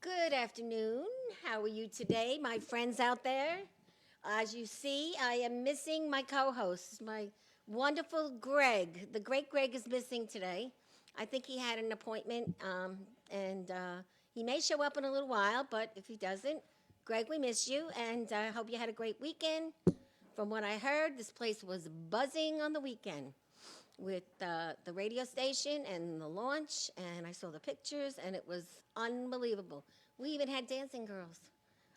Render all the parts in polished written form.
Good afternoon. How are you today, my friends out there? As you see, I am missing my co-host, my wonderful Gregg. The great Gregg is missing today. I think he had an appointment, and he may show up in a little while, but if he doesn't, Gregg, we miss you, and I hope you had a great weekend. From what I heard, this place was buzzing on the weekend with the radio station and the launch, and I saw the pictures, and it was unbelievable. We even had dancing girls.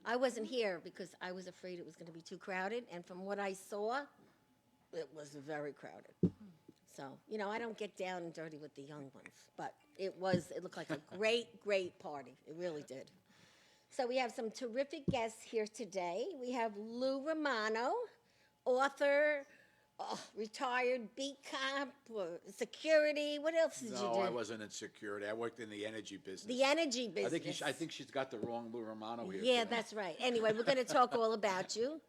I wasn't here because I was afraid it was going to be too crowded, and from what I saw, it was very crowded. So, I don't get down and dirty with the young ones, but it looked like a great party. It really did. So we have some terrific guests here today. We have Lou Romano, author, retired beat cop, security. What else did you do? No, I wasn't in security. I worked in the energy business. The energy business. I think she's got the wrong Lou Romano here. Yeah, today. that's right. Anyway, we're going to talk all about you.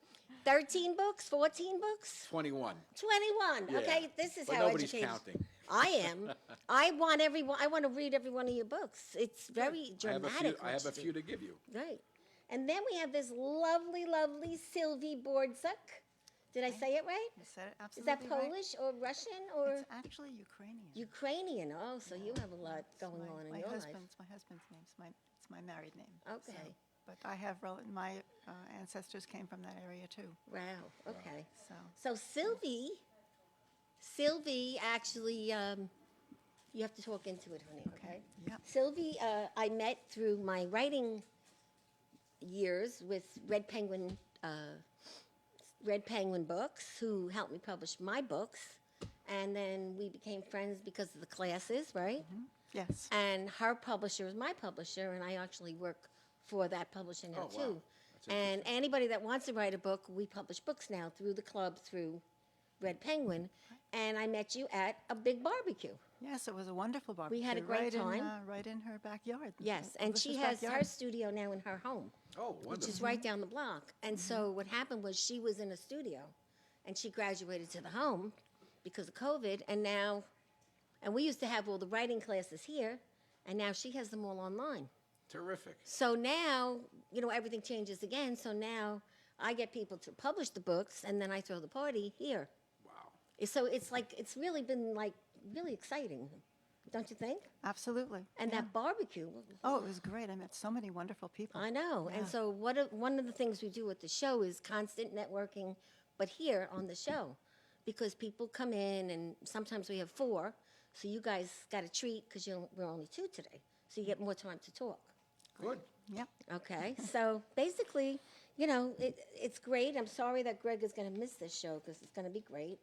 13 books, 14 books? 21. 21. Yeah. Okay, this is But how nobody's education. counting. I am. I want to read every one of your books. It's very dramatic. I have a few to give you. Right. And then we have this lovely Sylvie Bordzuk. Did I say it right? You said it Is absolutely that Polish or Russian or It's actually Ukrainian. Ukrainian? Oh, so you have a lot It's going on in your life. It's my husband's name. It's my married name. Okay. So, but I have my ancestors came from that area too. Wow. Okay. So So Sylvie actually, you have to talk into it, honey. Okay. Yeah. Sylvie, I met through my writing years with Red Penguin Books, who helped me publish my books, and then we became friends because of the classes, right? yes. And her publisher is my publisher, and I actually work for that publisher now Oh, wow. too. That's And anybody that wants to write a book, we publish books now through the club, through Red Penguin. And I met you at a big barbecue. Yes, it was a wonderful barbecue. We had a great time. Right in her backyard. Yes, and she has her studio now in her home, Oh, wonderful. which is right down the block. And so what happened was she was in a studio, and she graduated to the home because of COVID. And we used to have all the writing classes here, and now she has them all online. Terrific. So now, everything changes again. So now I get people to publish the books, and then I throw the party here. Wow. So it's really been really exciting, don't you think? Absolutely. And yeah. that barbecue. Oh, it was great. I met so many wonderful people. I know. Yeah. And so one of the things we do at the show is constant networking, but here on the show, because people come in, and sometimes we have 4, so you guys got a treat because we're only 2 today, so you get more time to talk. Good. Yep. Okay, so basically, it's great. I'm sorry that Gregg is going to miss this show because it's going to be great.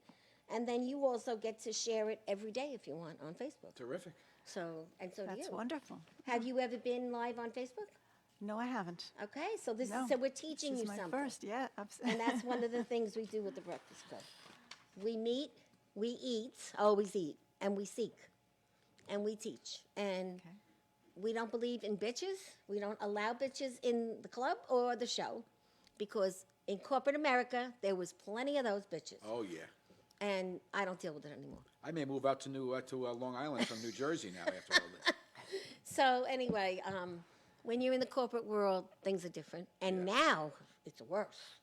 And then you also get to share it every day if you want on Facebook. Terrific. So do That's you. wonderful. Have you ever been live on Facebook? No, I haven't. Okay, so No. so we're teaching This you is my something. first, yeah. And that's one of the things we do with the Breakfast Club. We meet, we eat, always eat, and we seek, and we teach. And Okay. we don't believe in bitches. We don't allow bitches in the club or the show because in corporate America, there was plenty of those bitches. Oh, yeah. And I don't deal with it anymore. I may move out to Long Island from New Jersey now after all this. So anyway, when you're in the corporate world, things are different. And now it's worse.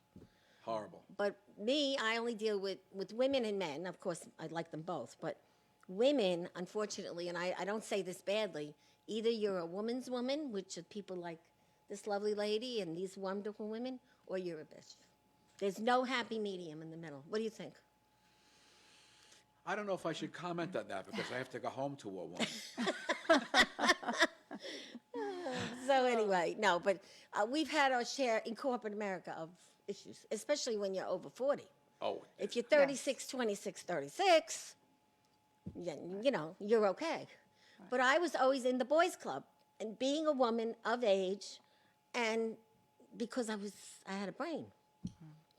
Horrible. But me, I only deal with women and men. Of course, I like them both. But women, unfortunately, and I don't say this badly, either you're a woman's woman, which are people like this lovely lady and these wonderful women, or you're a bitch. There's no happy medium in the middle. What do you think? I don't know if I should comment on that because I have to go home to a woman. So anyway, no, but we've had our share in corporate America of issues, especially when you're over 40. Oh. If you're 36, 26, 36, you're okay. But I was always in the boys' club, and being a woman of age, and because I had a brain.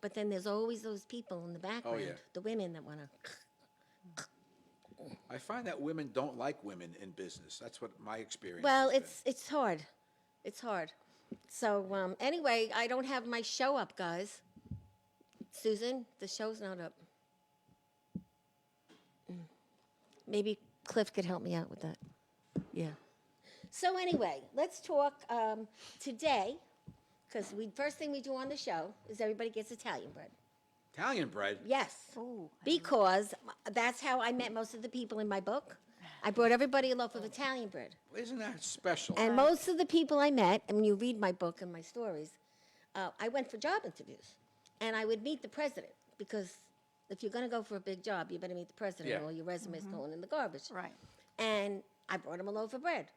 But then there's always those people in the background, yeah. the women that want to. I find that women don't like women in business. That's what my experience Well, has been. it's hard. It's hard. So anyway, I don't have my show up, guys. Susan, the show's not up. Maybe Cliff could help me out with that. Yeah. So anyway, let's talk today, because first thing we do on the show is everybody gets Italian bread. Italian bread? Yes, Ooh. because that's how I met most of the people in my book. I brought everybody a loaf of Italian bread. Isn't that special? And most of the people I met, and when you read my book and my stories, I went for job interviews. And I would meet the president, because if you're going to go for a big job, you better meet the president, Yeah. or your resume's going in the garbage. Right. And I brought him a loaf of bread.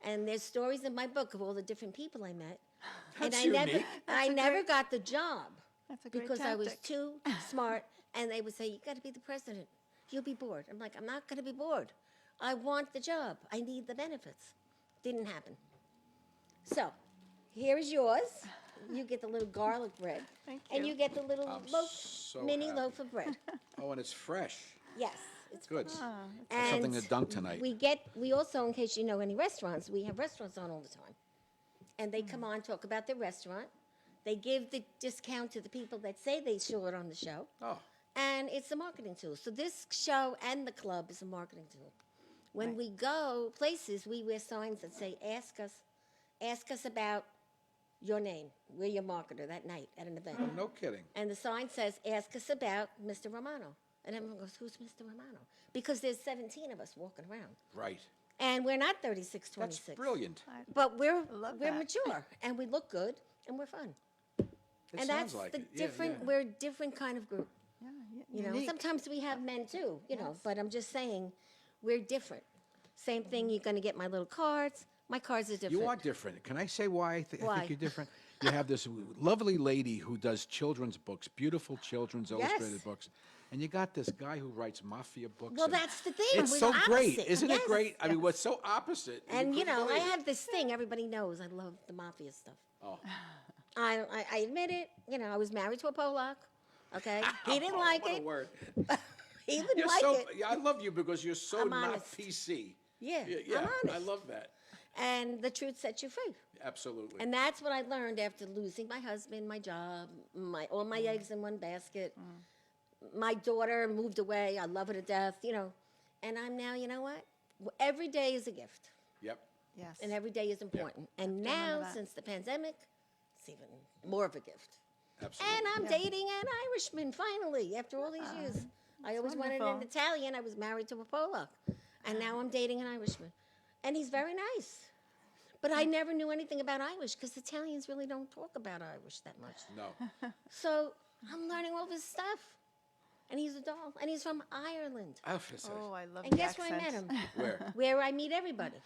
And there's stories in my book of all the different people I met. That's and I unique. never got the job That's a great because I was tactic. too smart. And they would say, you got to be the president. You'll be bored. I'm like, I'm not going to be bored. I want the job. I need the benefits. Didn't happen. So, here's yours. You get the little garlic bread. Thank And you. you get the little I'm loaf, so mini happy. loaf of bread. Oh, and it's fresh. Yes. It's Good. and Something to dunk tonight. we also, in case you know any restaurants, we have restaurants on all the time. And they come on, talk about their restaurant. They give the discount to the people that say they show it on the show. Oh, And it's a marketing tool. So this show and the club is a marketing tool. When we go places, we wear signs that say, ask us about your name. We're your marketer that night at an event. oh, no kidding. And the sign says, ask us about Mr. Romano. And everyone goes, who's Mr. Romano? Because there's 17 of us walking around. Right. And we're not 36, That's 26. brilliant. But we're love we're that. mature and we look good and we're fun. It and sounds that's like the it. Yeah, different yeah. we're a different kind of group. Yeah, You know, unique. sometimes we have men too, you know, but I'm just saying we're different. Same thing, you're gonna get my little cards. My cards are different. You are different. Can I say why I Why? think you're different? You have this lovely lady who does children's books, beautiful children's illustrated books. And you got this guy who writes mafia books. Well, and that's the thing. It's We're so the great. opposite. Isn't Yes. it great? I mean, what's so opposite? And you couldn't know, I believe it. have this thing everybody knows. I love the mafia stuff. Oh. I admit it. You know, I was married to a Polak. Okay, he didn't like What it. a word. He didn't You're like so, it. yeah, I love you because you're so I'm not honest. PC. Yeah, Yeah, I'm I honest. love that. And the truth sets you free. Absolutely. And that's what I learned after losing my husband, my job, all my eggs in one basket. My daughter moved away. I love her to death, you know. And I'm now, you know what? Every day is a gift, Yep. Yes. and every day is important. And to remember now, that. since the pandemic, it's even more of a gift. Absolutely. And I'm Yeah. dating an Irishman finally after all these years. I always wanted an wonderful. Italian. I was married to a Polak, and now I'm dating an Irishman, and he's very nice. But I never knew anything about Irish because Italians really don't talk about Irish that much. No. So I'm learning all this stuff, and he's a doll, and he's from Ireland. Oh, Oh, I love And the guess where I met accent. him? Where? Where I meet everybody.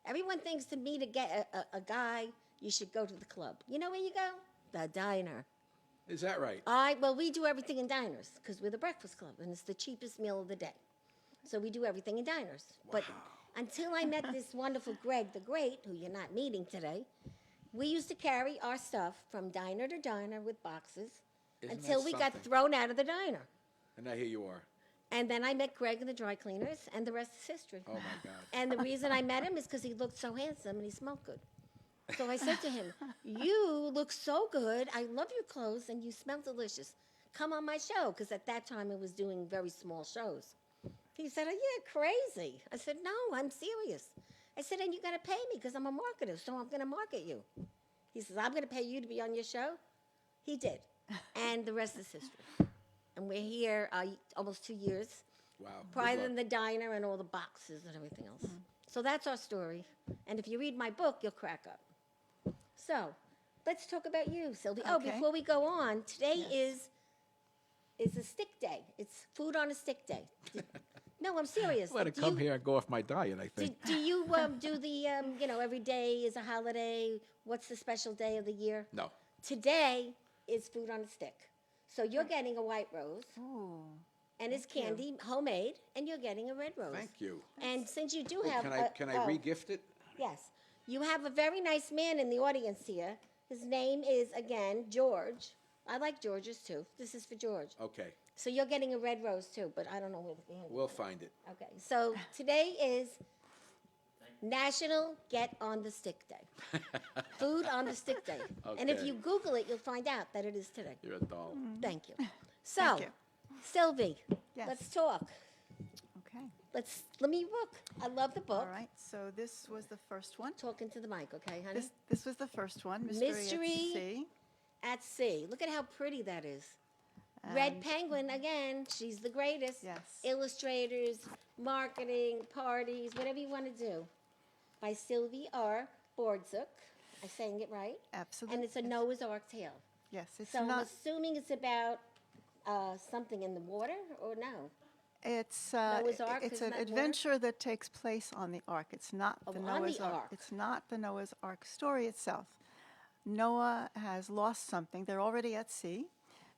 Everyone thinks to meet a guy, you should go to the club. You know where you go? The diner. Is that right? Well, we do everything in diners because we're the breakfast club, and it's the cheapest meal of the day. So we do everything in diners. But until I met this wonderful Gregg the Great, who you're not meeting today, we used to carry our stuff from diner to diner with boxes Isn't until that we got something? thrown out of the diner. And now here you are. And then I met Gregg in the dry cleaners, and the rest is history. Oh, my God. And the reason I met him is because he looked so handsome and he smelled good. So I said to him, you look so good. I love your clothes and you smell delicious. Come on my show, because at that time I was doing very small shows. He said, oh, you're crazy. I said, no, I'm serious. I said, and you got to pay me because I'm a marketer, so I'm going to market you. He says, I'm going to pay you to be on your show? He did. And the rest is history. And we're here almost 2 years. Wow. Good Prior luck. than the diner and all the boxes and everything else. So that's our story. And if you read my book, you'll crack up. So let's talk about you, Sylvie. Oh, Okay. before we go on, today is a stick day. It's food on a stick day. No, I'm serious. Let it Do come you- here and go off my diet, I think. Do you do the, every day is a holiday? What's the special day of the year? No. Today is food on a stick. So you're getting a white rose, Ooh. and it's candy, homemade, and you're getting a red rose. Thank you. And since you do Oh, have, can I re-gift it? Yes, you have a very nice man in the audience here. His name is again George. I like George's too. This is for George. Okay. So you're getting a red rose too, but I don't know where the hand. We'll find it. Okay, so today is National Get on the Stick Day. Food on the Stick Day. And if Okay. you Google it, you'll find out that it is today. You're a doll. Thank you. So, Thank you. Sylvie, Yes. let's talk. Okay. let me look. I love the book. All right, so this was the first one. Talking to the mic, okay, honey? This was the first one, Mystery Mystery at Sea. at Sea. Look at how pretty that is. Red And- Penguin, again, she's the greatest. Yes. Illustrators, marketing, parties, whatever you want to do. By Sylvie Bordzuk. I'm saying it right? Absolutely. And it's a yes. Noah's Ark tale. Yes, it's So I'm not. assuming it's about something in the water, or no? It's Noah's Ark, it's isn't an that water? adventure that takes place on the Ark. It's not Oh, the on Noah's the Ark. Ark. It's not the Noah's Ark story itself. Noah has lost something. They're already at sea.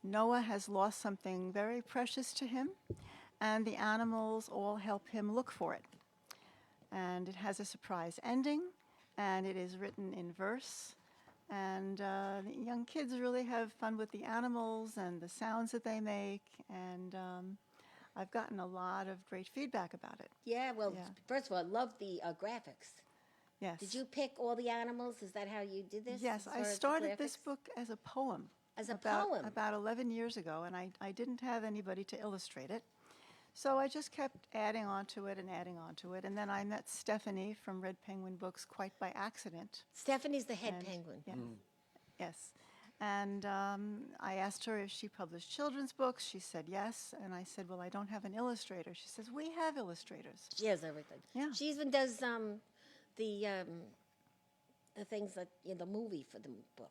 Noah has lost something very precious to him, and the animals all help him look for it. And it has a surprise ending, and it is written in verse. And the young kids really have fun with the animals and the sounds that they make. And I've gotten a lot of great feedback about it. Yeah, well, Yeah. first of all, I love the graphics. Yes. Did you pick all the animals? Is that how you did this? Yes, as I far as the started this graphics? book as a poem. As a about, poem? About 11 years ago, and I didn't have anybody to illustrate it. So I just kept adding on to it and adding on to it. And then I met Stephanie from Red Penguin Books quite by accident. Stephanie's the head And- penguin. Yeah. Yes. And I asked her if she published children's books. She said yes. And I said, well, I don't have an illustrator. She says, we have illustrators. She has everything. Yeah. She even does the things that the movie for the book.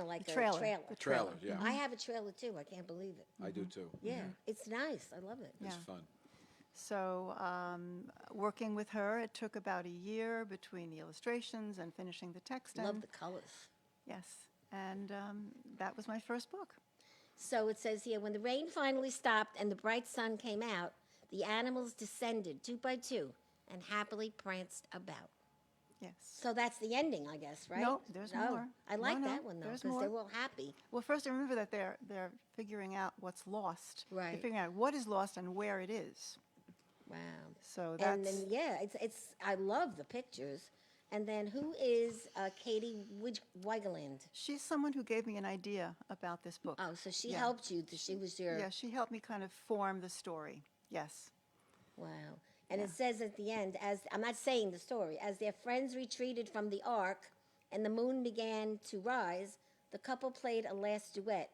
Like The a trailer. trailer. The Trailers, yeah. I have a trailer too. I can't believe it. I do too. Yeah, it's nice. I love it. It's Yeah. fun. So working with her, it took about a year between the illustrations and finishing the text. Love And the colors. yes. And that was my first book. So it says here, when the rain finally stopped and the bright sun came out, the animals descended 2 by 2 and happily pranced about. Yes. So that's the ending, I guess, right? No, there's more. I like No, that one though, there's because they're more. all happy. Well, first, remember that they're figuring out what's lost. Right. They're figuring out what is lost and where it is. Wow. So that's And then it's I love the pictures. And then who is Katie Weigeland? she's someone who gave me an idea about this book. Oh, so she Yeah. helped you. She was your Yeah, she helped me kind of form the story. Yes. wow. And it says at the end, as I'm not saying the story, as their friends retreated from the ark and the moon began to rise, the couple played a last duet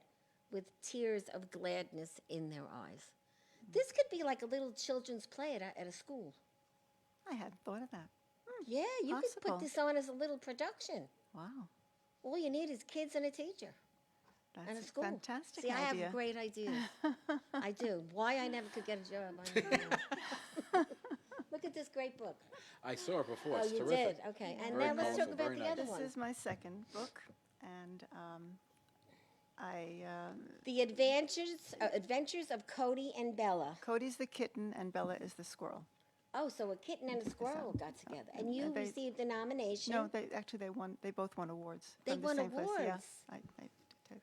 with tears of gladness in their eyes. This could be like a little children's play at a school. I hadn't thought of that. Yeah, you could Possible. put this on as a little production. Wow. All you need is kids and a teacher That's and a a school. fantastic See, I idea. have great ideas. I do. Why I never could get a job, I don't know. Look at this great book. I saw it before. Oh, It's you terrific. did? Okay. And Very now let's talk colorful, about very the nice. other This one. is my second book, and The Adventures of Cody and Bella. Cody's the kitten and Bella is the squirrel. Oh, so a kitten and a squirrel got together, and you they- received a nomination. No, they won. They both won awards. They from the won same place. Yeah, awards.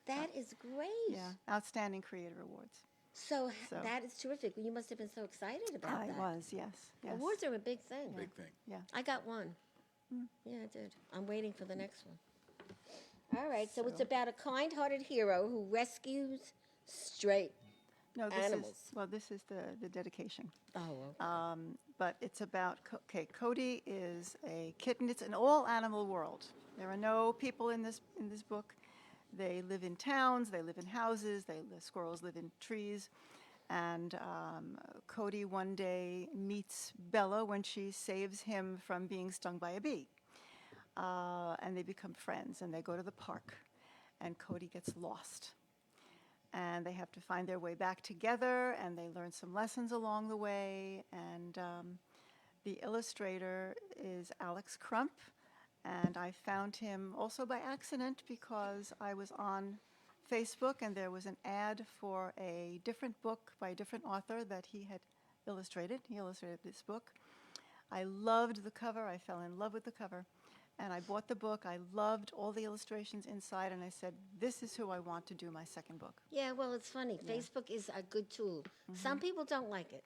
That is great. yeah, outstanding creator awards. So, So- that is terrific. You must have been so excited about I that. was, yes, yes. Awards are a big thing. Big thing. Yeah. I got one. Yeah, I did. I'm waiting for the next one. All right, so it's about a kind-hearted hero who rescues stray. No, Animals. this is the dedication. Oh, okay. But it's about, Cody is a kitten. It's an all-animal world. There are no people in this book. They live in towns, they live in houses, the squirrels live in trees. And Cody one day meets Bella when she saves him from being stung by a bee. And they become friends, and they go to the park. And Cody gets lost. And they have to find their way back together, and they learn some lessons along the way. And the illustrator is Alex Crump, and I found him also by accident because I was on Facebook, and there was an ad for a different book by a different author that he had illustrated. He illustrated this book. I loved the cover. I fell in love with the cover. And I bought the book. I loved all the illustrations inside, and I said, this is who I want to do my second book. Yeah, well, it's funny. Facebook is a good tool. Some people don't like it.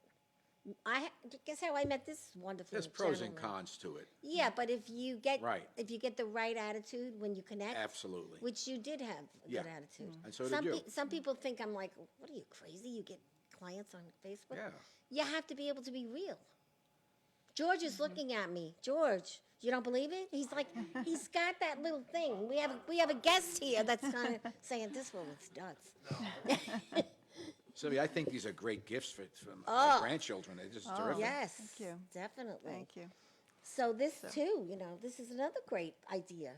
Guess how I met this wonderful There's pros and gentleman? cons to it. Yeah, but if you get Right. the right attitude when you connect, Absolutely. which you did have a Yeah. good attitude. And so did you. Some people think I'm like, what are you crazy? You get clients on Facebook. Yeah. You have to be able to be real. George is looking at me. George, you don't believe it? He's like, he's got that little thing. We have a guest here that's kind of saying, this woman's nuts. Sylvie, I think these are great gifts for my grandchildren. They're just terrific. Yes, Thank you. definitely. Thank you. So this too, this is another great idea.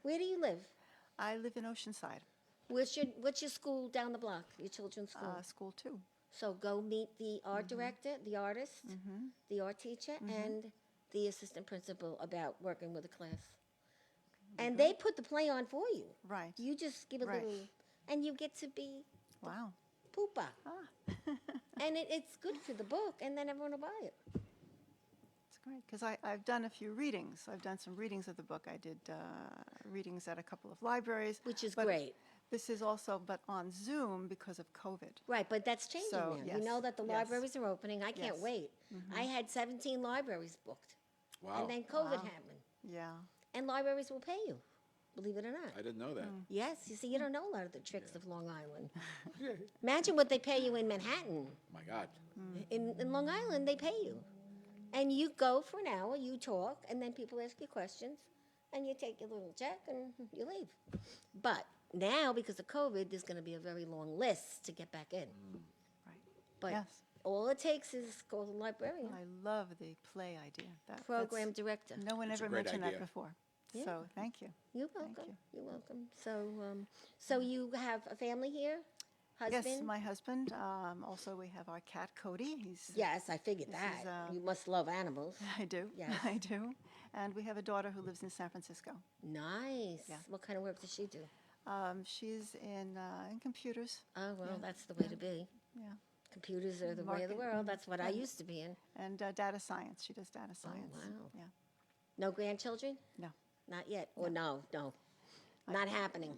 Where do you live? I live in Oceanside, What's your school down the block? Your children's school. school 2. So go meet the art director, the artist, the art teacher, and the assistant principal about working with a class. And they put the play on for you. Right. You just give a Right. little, and you get to be Wow. poopa. And it's good for the book, and then everyone will buy it. It's great because I've done a few readings. I've done some readings of the book. I did readings at a couple of libraries. Which is but great. This is also, but on Zoom because of COVID. Right, but that's changing So, now. You know yes, that the yes. libraries are opening. I can't Yes. wait. I had 17 libraries booked. Wow. And then COVID Wow. happened. Yeah. And libraries will pay you, believe it or not. I didn't know that. Yes, you see, you don't know a lot of the tricks of Long Island. Imagine what they pay you in Manhattan. My God. In Long Island, they pay you. And you go for an hour, you talk, and then people ask you questions, and you take your little check and you leave. But now, because of COVID, there's going to be a very long list to get back in. Right. But Yes. all it takes is call the librarian, I love the play idea. program director. No one It's a ever great mentioned idea. that before. Yeah. So thank you. You're Thank welcome. you. You're welcome. So you have a family here? Husband? Yes, my husband. Also, we have our cat Cody. He's Yes, I figured This that. is, You must love animals. I do. Yes. I do. And we have a daughter who lives in San Francisco. Nice. Yeah. What kind of work does she do? She's in computers. Oh, well, that's the way to be. Yeah. Computers are the way of the Market- world. That's what I used to be in. And data science. She does data science. wow. Yeah. No grandchildren? No. Not yet. Or no. Not happening.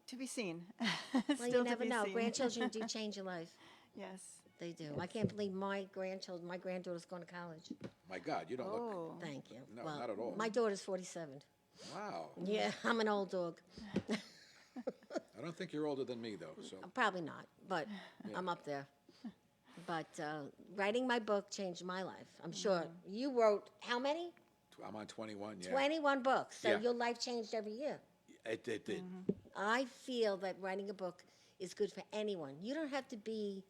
To be seen. Well, Still you to never be know. seen. Grandchildren do change your life. Yes. They do. I can't believe my granddaughter's going to college. My God, you don't look. Oh. Thank you. No, well, not at all. My daughter's 47. Wow. Yeah, I'm an old dog. I don't think you're older than me, though. So Probably not, but I'm up there. But writing my book changed my life. I'm sure. You wrote how many? I'm on 21. Yeah. 21 books. So Yeah. your life changed every year. It did. I feel that writing a book is good for anyone. You don't have to be,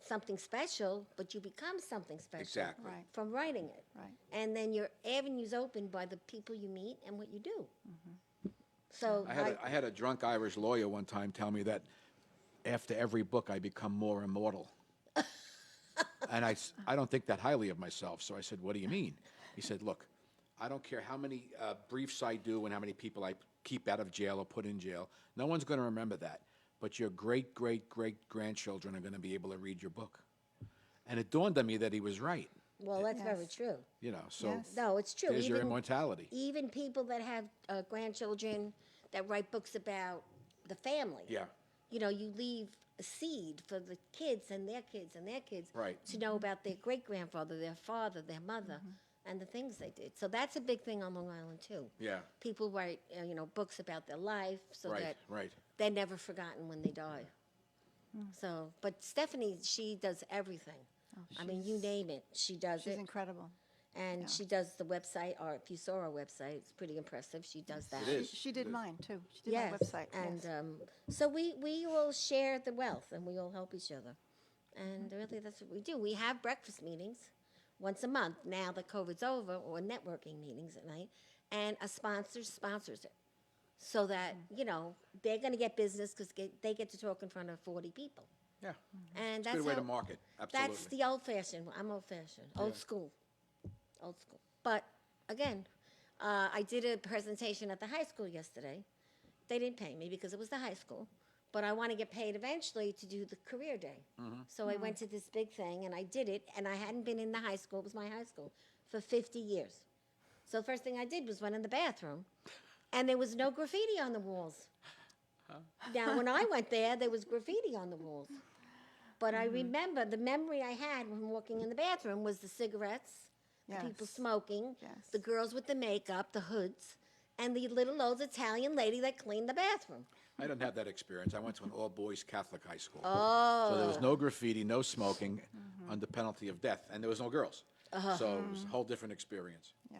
something special, but you become something special Exactly. Right. from writing it. Right. And then your avenues open by the people you meet and what you do. So I had a drunk Irish lawyer one time tell me that after every book I become more immortal. And I don't think that highly of myself. So I said, what do you mean? He said, look, I don't care how many briefs I do and how many people I keep out of jail or put in jail. No one's going to remember that. But your great, great, great grandchildren are going to be able to read your book. And it dawned on me that he was right. well, that's very Yes. true. So Yes. No, it's true. there's your immortality. Even people that have grandchildren that write books about the family. Yeah. You leave a seed for the kids and their kids and their kids Right. to know about their great grandfather, their father, their mother, and the things they did. So that's a big thing on Long Island too. Yeah. People write, books about their life so Right, that right. they're never forgotten when they die. So, but Stephanie, she does everything. I mean, you name it, she does She's it. incredible. And she does the website, or if you saw our website, it's pretty impressive. She does that. It is. She did mine too. She did Yes, my website. and yes. so we all share the wealth, and we all help each other, and really that's what we do. We have breakfast meetings once a month now that COVID's over, or networking meetings at night, and a sponsor sponsors it, so that they're going to get business because they get to talk in front of 40 people, Yeah. and It's a that's good way how, to market. Absolutely. That's the old-fashioned. I'm old-fashioned, old school. But again, I did a presentation at the high school yesterday. They didn't pay me because it was the high school, but I want to get paid eventually to do the career day. So I went to this big thing and I did it, and I hadn't been in the high school. It was my high school for 50 years. So the first thing I did was went in the bathroom, and there was no graffiti on the walls. Now, when I went there was graffiti on the walls. But I remember the memory I had when walking in the bathroom was the cigarettes, the people Yes. smoking, Yes. the girls with the makeup, the hoods, and the little old Italian lady that cleaned the bathroom. I didn't have that experience. I went to an all-boys Catholic high school. Oh. So there was no graffiti, no smoking, under penalty of death, and there was no girls. So it was a whole different experience. Yeah.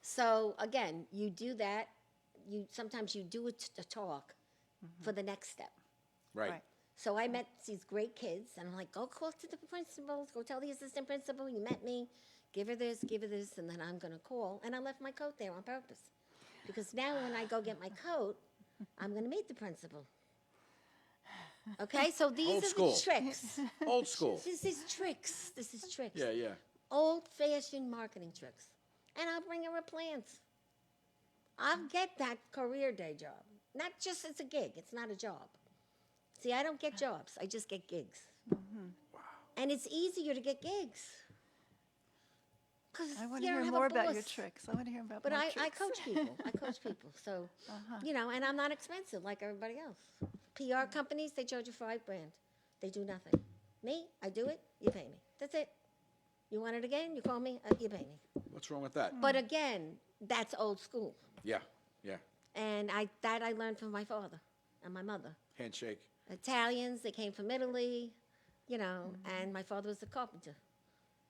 So again, you do that. Sometimes you do a talk for the next step. Right. Right. So I met these great kids, and I'm like, go call to the principals, go tell the assistant principal you met me, give her this, and then I'm going to call. And I left my coat there on purpose. Because now when I go get my coat, I'm going to meet the principal. Okay, so these Old are school. the tricks. Old school. This is tricks. This is tricks. Yeah, yeah. Old-fashioned marketing tricks. And I'll bring her plans. I'll get that career day job. Not just as a gig. It's not a job. See, I don't get jobs. I just get gigs. And it's easier to get gigs. Because I want you to don't hear have more a about boss. your tricks. I want to hear about But more I tricks. coach people. I coach people. So, you know, and I'm not expensive like everybody else. PR companies, they charge you $5,000. They do nothing. Me, I do it, you pay me. That's it. You want it again, you call me, you pay me. What's wrong with that? But again, that's old school. Yeah, yeah. And I learned from my father and my mother. Handshake. Italians, they came from Italy, you know, and my father was a carpenter.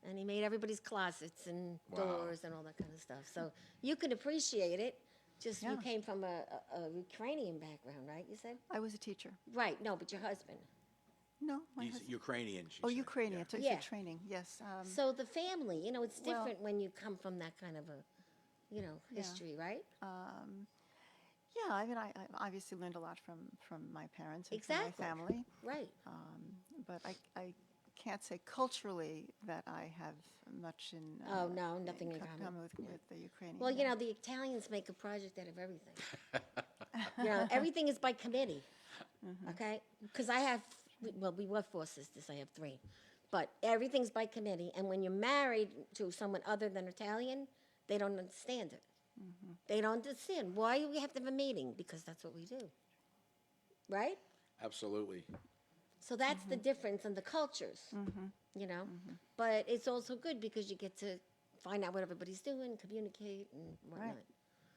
And he made everybody's closets and Wow. doors and all that kind of stuff. So you can appreciate it. Just you Yeah. came from a Ukrainian background, right, you said? I was a teacher. Right, no, but your husband. No, my He's husband. Ukrainian, she Oh, said. Ukrainian. Yeah. So Yeah. for training, yes. So the family, you know, it's Well- different when you come from that kind of a, you know, Yeah. history, right? Yeah, I mean, I obviously learned a lot from my parents and Exactly. from my family, Right. but I can't say culturally that I have much in. Oh, no, nothing in common. with the Ukrainian. Well, you know, the Italians make a project out of everything. You know, everything is by committee. Okay? Because we were 4 sisters. I have 3. But everything's by committee. And when you're married to someone other than Italian, they don't understand it. They don't understand. Why do we have to have a meeting? Because that's what we do. Right? Absolutely. So that's the difference in the cultures, you know. But it's also good because you get to find out what everybody's doing, communicate, and whatnot.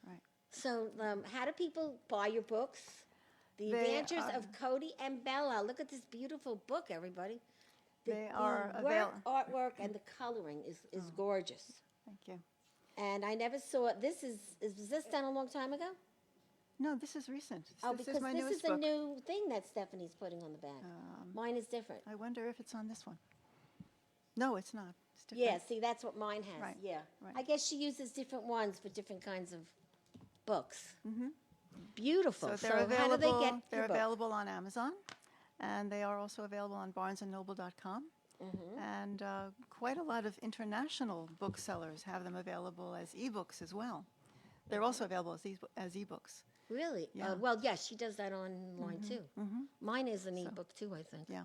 Right. So how do people buy your books? The They Adventures are- of Cody and Bella. Look at this beautiful book, everybody. They are the avail- artwork and the coloring is gorgeous. Thank you. And I never saw this. Was this done a long time ago? No, this is recent. Oh, This because is my this newest is a book. new thing that Stephanie's putting on the back. Mine is different. I wonder if it's on this one. No, it's not. It's different. Yeah, see, that's what mine has. Right, Yeah. right. I guess she uses different ones for different kinds of books. Beautiful. So they're how do available. they get They're your book? available on Amazon, and they are also available on BarnesandNoble.com. And quite a lot of international booksellers have them available as ebooks as well. They're also available as ebooks. Really? Yeah. Well, yes, she does that online too. Mine is an ebook too, I think. Yeah.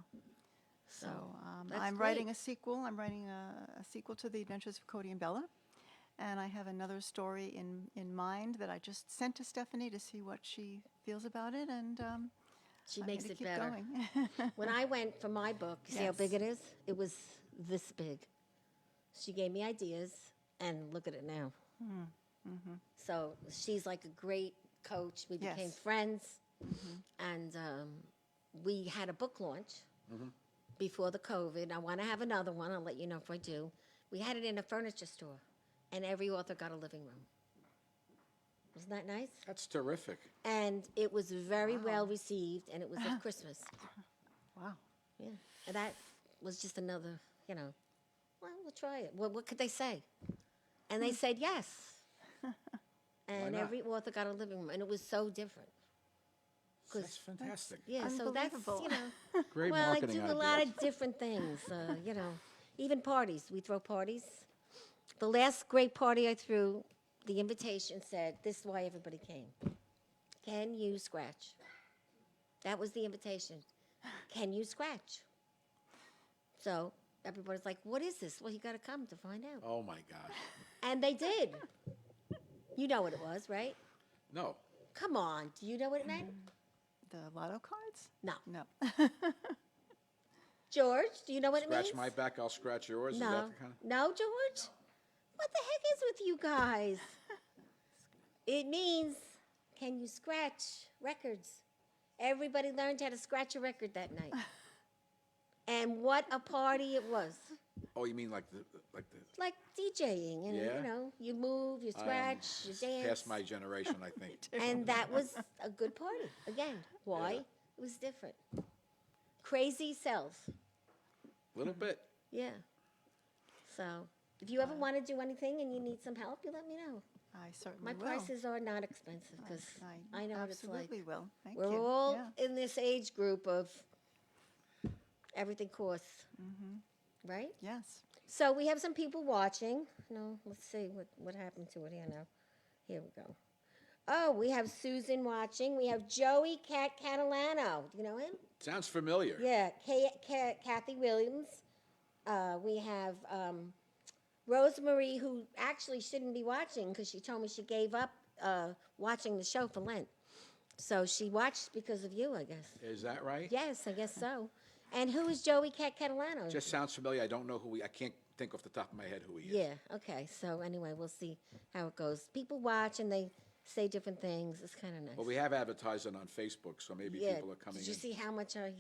So, So that's I'm great. writing a sequel. I'm writing a sequel to The Adventures of Cody and Bella. And I have another story in mind that I just sent to Stephanie to see what she feels about it. And She I'm makes gonna it keep better. going. When I went for my book, you see how Yes. big it is? It was this big. She gave me ideas, and look at it now. So she's like a great coach. We became Yes. friends, and we had a book launch before the COVID. I want to have another one. I'll let you know if I do. We had it in a furniture store, and every author got a living room. Wasn't that nice? That's terrific. And it was very well received, and it was at Christmas. Wow. Yeah, and that was just another, you know, well, we'll try it. Well, what could they say? And they said yes. And not? every author got a living room, and it was so different. That's fantastic. Yeah, so that's, Unbelievable. you know, Great well, I marketing do a lot ideas. of different things, you know, even parties. We throw parties. The last great party I threw, the invitation said, this is why everybody came. Can you scratch? That was the invitation. Can you scratch? So everybody's like, what is this? Well, you got to come to find out. Oh, my gosh. And they did. You know what it was, right? No. Come on. Do you know what it meant? The lotto cards? No. No. George, do you know what it means? Scratch my back, I'll scratch yours. Is No. that the kind of... No, George? What the heck is with you guys? It means, can you scratch records? Everybody learned how to scratch a record that night. And what a party it was. Oh, you mean like the Like DJing, and Yeah? you know, you move, you scratch, you dance. past my generation, I think. And that was a good party. Again, why? Yeah. It was different. Crazy self. Little bit. Yeah. So, if you ever want to do anything and you need some help, you let me know. I certainly My will. prices are not expensive because I know what it's like. Absolutely will. Thank We're you. all Yeah. in this age group of everything costs, right? Yes. So we have some people watching. No, let's see what happened to it here now. Here we go. Oh, we have Susan watching. We have Joey Catalano. Do you know him? Sounds familiar. Yeah, Kathy Williams. We have Rosemary, who actually shouldn't be watching because she told me she gave up watching the show for Lent. So she watched because of you, I guess. Is that right? Yes, I guess so. And who is Joey Catalano? Just sounds familiar. I don't know who I can't think off the top of my head who he is. Yeah, okay. So anyway, we'll see how it goes. People watch and they say different things. It's kind of nice. Well, we have advertising on Facebook, so maybe people are coming Did you in. see how much I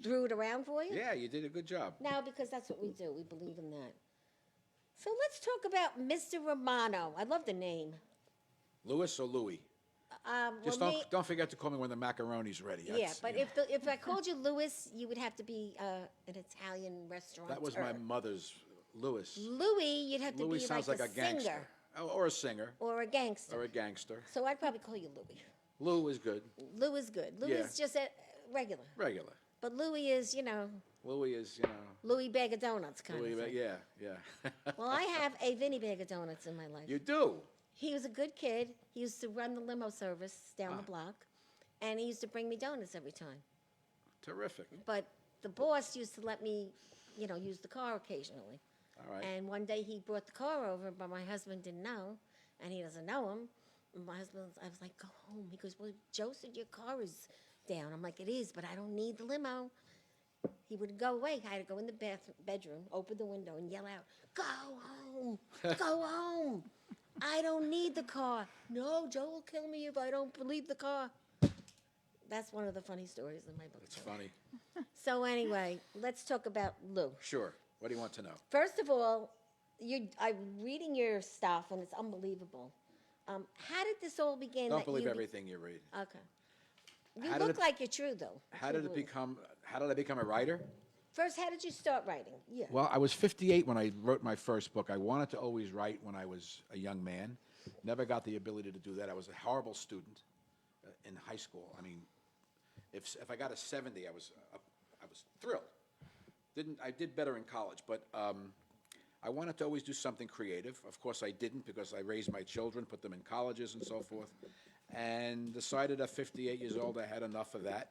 threw it around for you? Yeah, you did a good job. No, because that's what we do. We believe in that. So let's talk about Mr. Romano. I love the name. Louis or Louis? Just well, don't forget to call me when the macaroni's ready. yeah, That's- but if I called you Louis, you would have to be an Italian restaurant. that was my mother's Louis. Louis, you'd have to Louis be sounds like, like a singer gangster. Oh, or a singer. or a gangster. Or a gangster. So I'd probably call you Louis. Lou is good. Lou is good. Lou Yeah. is just a regular. Regular. But Louis is, you know, Louis is, Louis Bag of Donuts kind Louis, of thing. yeah. Well, I have a Vinny Bag of Donuts in my life. You do? He was a good kid. He used to run the limo service down the block, and he used to bring me donuts every time. Terrific. But the boss used to let me, you know, use the car occasionally. All right. And one day he brought the car over, but my husband didn't know, and he doesn't know him. And my husband, I was like, go home. He goes, well, Joe said your car is down. I'm like, it is, but I don't need the limo. He would go away. I had to go in the bedroom, open the window, and yell out, go home, go home. I don't need the car. No, Joe will kill me if I don't leave the car. That's one of the funny stories in my book. It's funny. So anyway, let's talk about Lou. Sure. What do you want to know? First of all, I'm reading your stuff, and it's unbelievable. How did this all begin? Don't that believe you everything you read. Okay. You How did look it- like you're true, though. How did I become a writer? First, how did you start writing? Yeah. Well, I was 58 when I wrote my first book. I wanted to always write when I was a young man. Never got the ability to do that. I was a horrible student in high school. I mean, if I got a 70, I was thrilled. I did better in college, but I wanted to always do something creative. Of course, I didn't because I raised my children, put them in colleges and so forth, and decided at 58 years old I had enough of that.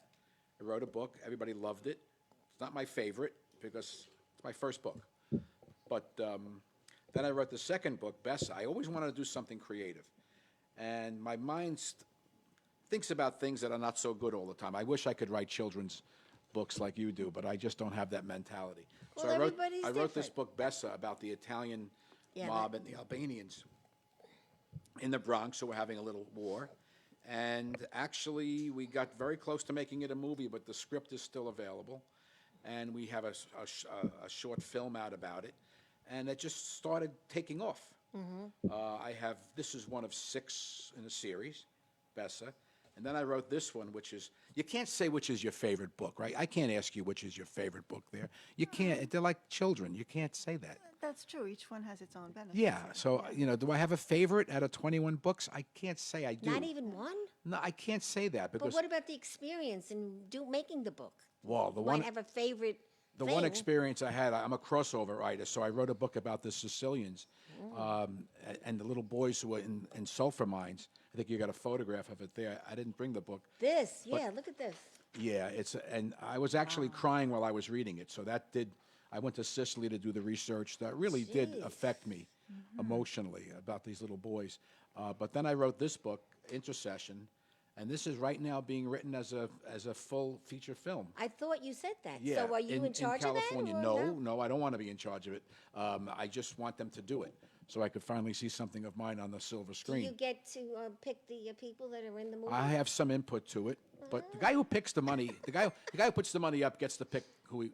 I wrote a book. Everybody loved it. It's not my favorite because it's my first book. But then I wrote the second book, Bessa. I always wanted to do something creative. And my mind thinks about things that are not so good all the time. I wish I could write children's books like you do, but I just don't have that mentality. Well, so everybody's I wrote this different. book, Bessa, about the Italian Yeah, mob and the Albanians in the Bronx who were having a little war. And actually, we got very close to making it a movie, but the script is still available. And we have a short film out about it. And it just started taking off. This is one of 6 in a series, Bessa. And then I wrote this one, which is, you can't say which is your favorite book, right? I can't ask you which is your favorite book there. You can't, they're like children. You can't say that. That's true. Each one has its own benefits. Yeah, so, do I have a favorite out of 21 books? I can't say I do. Not even one? No, I can't say that But because, what about the experience in making the book? well, the You one, might have a favorite the thing. one experience I had, I'm a crossover writer, so I wrote a book about the Sicilians and the little boys who were in sulfur mines. I think you got a photograph of it there. I didn't bring the book. This, yeah, look at this. Yeah, and I was actually crying while I was reading it, so that did, I went to Sicily to do the research. That really did Jeez. affect me emotionally about these little boys. But then I wrote this book, Intercession, and this is right now being written as a full feature film. I thought you said that. Yeah, So are you in charge California? of that? or No, I don't want to be in charge of it. I just want them to do it. so I could finally see something of mine on the silver Do screen. you get to pick the people that are in the movie? I have some input to it, but the guy who picks the money, the guy who puts the money up gets to pick who's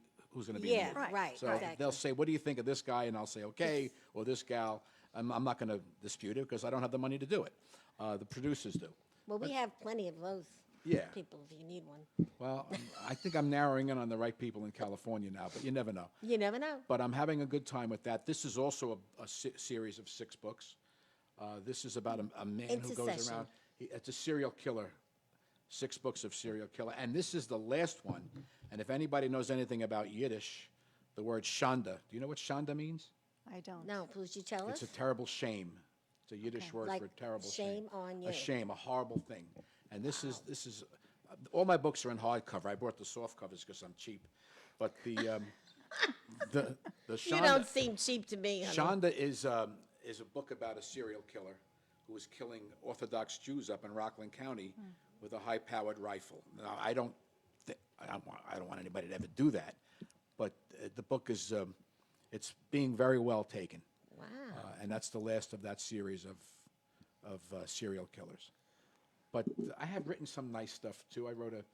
going to be in the Yeah, movie. Right, right. So Exactly. they'll say, "What do you think of this guy?" And I'll say, "Okay," or "This gal." I'm not going to dispute it because I don't have the money to do it. The producers do. Well, we have plenty of those Yeah. people if you need one. Well, I think I'm narrowing in on the right people in California now, but you never know. You never know. But I'm having a good time with that. This is also a series of 6 books. This is about a man who goes Intercession. around. It's a serial killer, 6 books of serial killer. And this is the last one. And if anybody knows anything about Yiddish, the word shanda. Do you know what shanda means? I don't. No, please you tell It's us. a terrible shame. It's a Yiddish word Like for terrible shame on you. A shame, a horrible thing. And this is all my books are in hardcover. I brought the soft covers because I'm cheap. But the shanda. You don't seem cheap to me, honey. Shonda is a book about a serial killer who was killing Orthodox Jews up in Rockland County with a high-powered rifle. Now, I don't want anybody to ever do that, but the book is it's being very well taken, Wow. and that's the last of that series of serial killers. But I have written some nice stuff too. I wrote a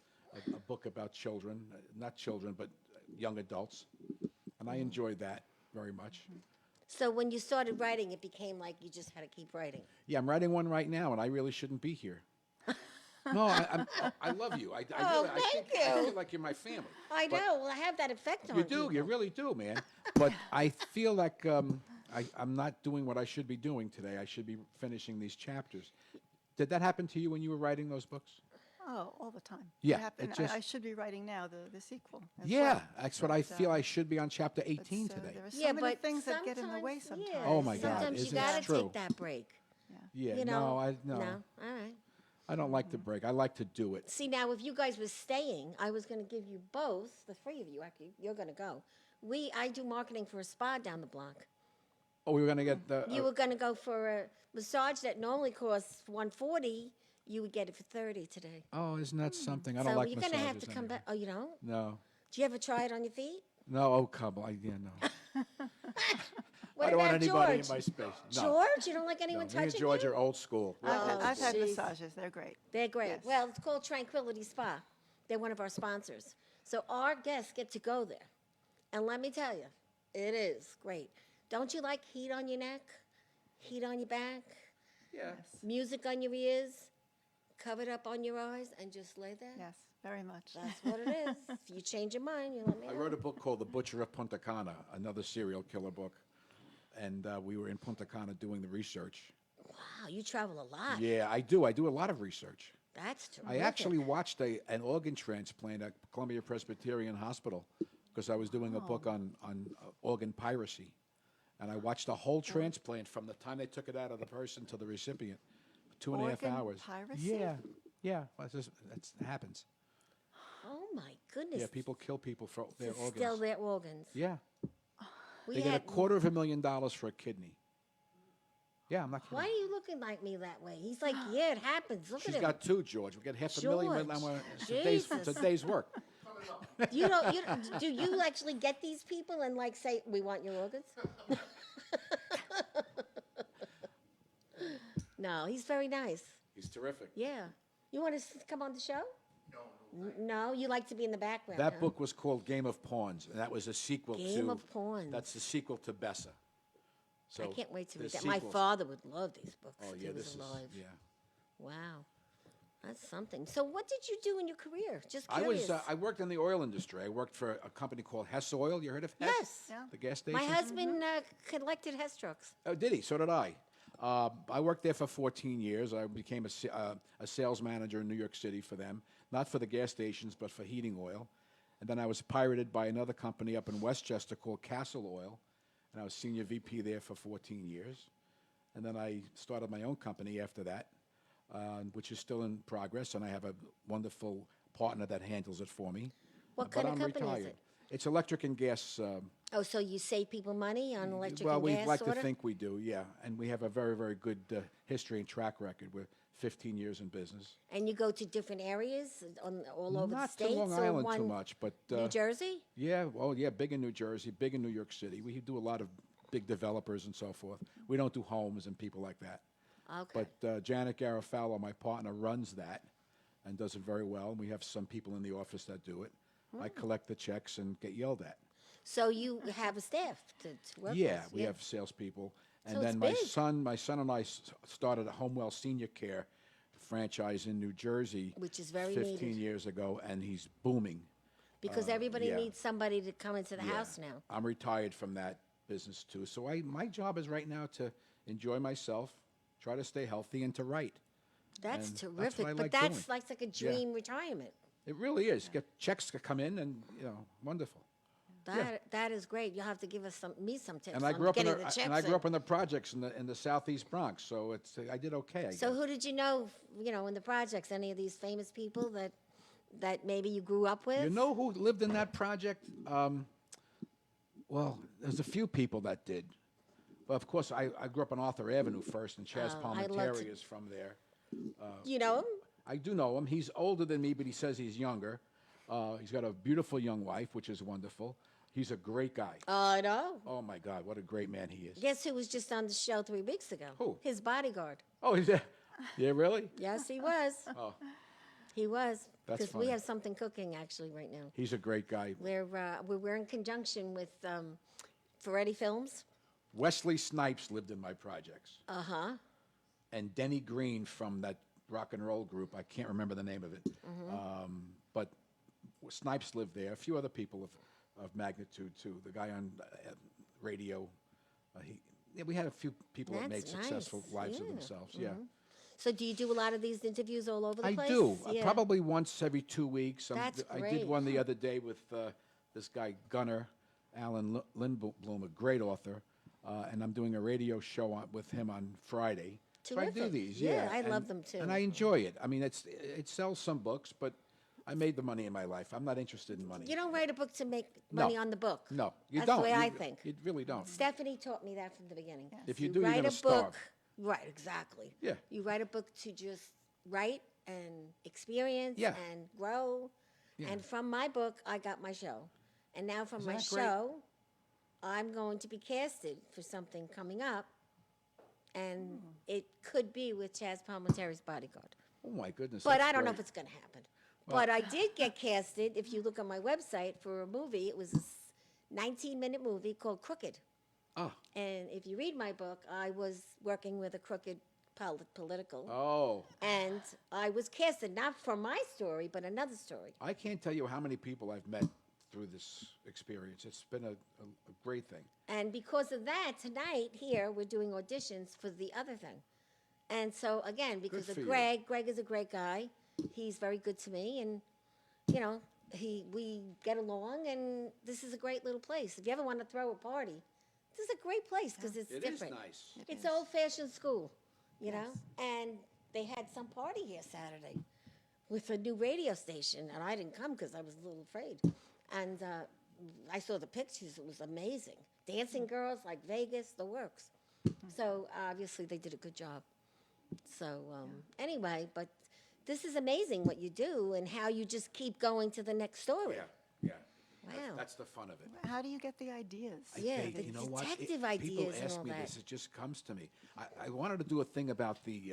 book about children, not children, but young adults, and I enjoyed that very much. So when you started writing, it became like you just had to keep writing. Yeah, I'm writing one right now, and I really shouldn't be here. No, I love you. I Oh, really, thank I you. feel like you're my family. I But know. Well, I have that effect on You do. people. You really do, man. But I feel like I'm not doing what I should be doing today. I should be finishing these chapters. Did that happen to you when you were writing those books? Oh, all the time. Yeah, It happened. it just- I should be writing now the sequel. as Yeah, well. that's what I But, feel I should be on chapter 18 but, today. There are so Yeah, many but things that get in the way sometimes- sometimes. yeah, Oh, my God, Sometimes you isn't that gotta true? take that break. Yeah, You know? no. No. All right. I don't like to break. I like to do it. See, now if you guys were staying, I was going to give you both, the 3 of you. Actually, you're going to go. I do marketing for a spa down the block. Oh, we were going to get the... You were going to go for a massage that normally costs $140. You would get it for $30 today. Oh, isn't that something? I don't So like you're massages going to have to come anyway. back. Oh, you don't? No. Do you ever try it on your feet? No, oh, come on. Yeah, no. What I don't want about anybody George? in my space. No. George, you don't like No, anyone me touching and George you? are old school. I've had jeez. massages. They're great. They're great. Yes. Well, it's called Tranquility Spa. They're one of our sponsors. So our guests get to go there. And let me tell you, it is great. Don't you like heat on your neck? Heat on your back? Yeah. Music on your ears? Covered up on your eyes and just lay there? Yes, very much. That's what it is. If you change your mind, you let me I know. wrote a book called The Butcher of Punta Cana, another serial killer book. And we were in Punta Cana doing the research. Wow, you travel a lot. Yeah, I do. I do a lot of research. That's terrific. I actually watched an organ transplant at Columbia Presbyterian Hospital because I was doing a book on organ piracy. And I watched the whole transplant from the time they took it out of the person to the recipient. 2.5 Organ hours. piracy? Yeah. Well, that happens. Oh my goodness. Yeah, people kill people for their It's organs. still their organs. Yeah. We They get had- $250,000 for a kidney. Yeah, I'm not kidding. Why are you looking like me that way? He's like, yeah, it happens. Look She's at him. got 2, George. We get $500,000. George, It's a day's work. Do you actually get these people and like say, we want your organs? No, he's very nice. He's terrific. Yeah. You want to come on the show? No, you like to be in the background. That huh? book was called Game of Pawns, and that was a sequel to... Game of Pawns. That's the sequel to Bessa. So I can't wait to read there's that. My sequels. father would love these books. Oh, if yeah, he was this alive. is... Yeah. Wow. That's something. So what did you do in your career? Just I curious. I worked in the oil industry. I worked for a company called Hess Oil. You heard of Hess? Yes. Yeah. The gas station? My husband collected Hess trucks. Oh, did he? So did I. I worked there for 14 years. I became a sales manager in New York City for them, not for the gas stations, but for heating oil. And then I was pirated by another company up in Westchester called Castle Oil, and I was senior VP there for 14 years. And then I started my own company after that, which is still in progress, and I have a wonderful partner that handles it for me. What But kind of I'm company is retired. it? It's electric and gas. Oh, so you save people money on electric Well, and we'd gas like order? to think we do, yeah. And we have a very, very good history and track record. We're 15 years in business. And you go to different areas all over Not the states? to Long or Island too one much, but New Jersey? yeah, well, yeah, big in New Jersey, big in New York City. We do a lot of big developers and so forth. We don't do homes and people like that. Okay. But Janet Garofalo, my partner, runs that and does it very well. We have some people in the office that do it. I collect the checks and get yelled at. So you have a staff to work Yeah, with? we have salespeople. And So it's then big. my son and I started a Homewell Senior Care franchise in New Jersey, Which is very 15 needed. years ago, and he's booming. Because everybody yeah. needs somebody to come into the Yeah. house now. I'm retired from that business too, so my job is right now to enjoy myself, try to stay healthy, and to write. That's And terrific. that's what I but like that's doing. like a dream retirement. It really is. Get checks to come in, and wonderful. That is great. You'll have to give us some tips And I on grew up in getting the, the checks and I grew in. up in the projects in the southeast Bronx, so I did okay. I So guess. who did you know, in the projects? Any of these famous people that maybe you grew up with? You know who lived in that project? Well, there's a few people that did. But of course, I grew up on Arthur Avenue first, and Chaz Oh, I love Palminteri to- is from there. You know him? I do know him. He's older than me, but he says he's younger. He's got a beautiful young wife, which is wonderful. He's a great guy. I know. Oh, my God, what a great man he is. Guess who was just on the show 3 weeks ago? Who? His bodyguard. Oh, he's there. Yeah, really? Yes, he was. Oh, He was. That's Because we funny. have something cooking actually right now. he's a great guy. We're in conjunction with Ferretti Films. Wesley Snipes lived in my projects. Uh-huh. And Denny Green from that rock and roll group. I can't remember the name of it. But Snipes lived there. A few other people of magnitude, too. The guy on radio. We had a few people that made That's successful nice. lives of Yeah. themselves. Yeah. So do you do a lot of these interviews all over the I place? do. Yeah. Probably once every 2 weeks. That's I great. did one the other day with this guy, Gunnar, Alan Lindblom, a great author. And I'm doing a radio show with him on Friday. So I do Terrific. these, Yeah, yeah. I love and- them, too. And I enjoy it. I mean, it sells some books, but I made the money in my life. I'm not interested in money. You don't write a book to make No. money on the book. No, you That's don't. the way You- I think. You really don't. Stephanie taught me that from the beginning. If you do, you're write gonna a book, starve. right? Exactly. Yeah. You write a book to just write and experience Yeah. and grow. Yeah. And from my book, I got my show, and now from Isn't my that great? show, I'm going to be casted for something coming up, and it could be with Chaz Palminteri's bodyguard. Oh, my goodness. But that's I don't know if great. it's going to happen. But I did get casted, if you look on my website, for a movie. It was a 19-minute movie called Crooked. Ah. And if you read my book, I was working with a crooked political. Oh, And I was casted, not for my story, but another story. I can't tell you how many people I've met through this experience. It's been a great thing. And because of that, tonight here, we're doing auditions for the other thing. And so, again, because for of you. Greg is a great guy. He's very good to me. And, we get along, and this is a great little place. If you ever want to throw a party, this is a great place because it's It is different. nice. It's old-fashioned school, and they had some party here Saturday with a new radio station, and I didn't come because I was a little afraid. And I saw the pictures. It was amazing. Dancing girls like Vegas, the works. So obviously they did a good job. So anyway, but this is amazing what you do and how you just keep going to the next story. Yeah. Wow. That's the fun of it. How do you get the ideas? Yeah, Hey, the you know what? detective People ideas and ask all me that. this. It just comes to me. I wanted to do a thing about the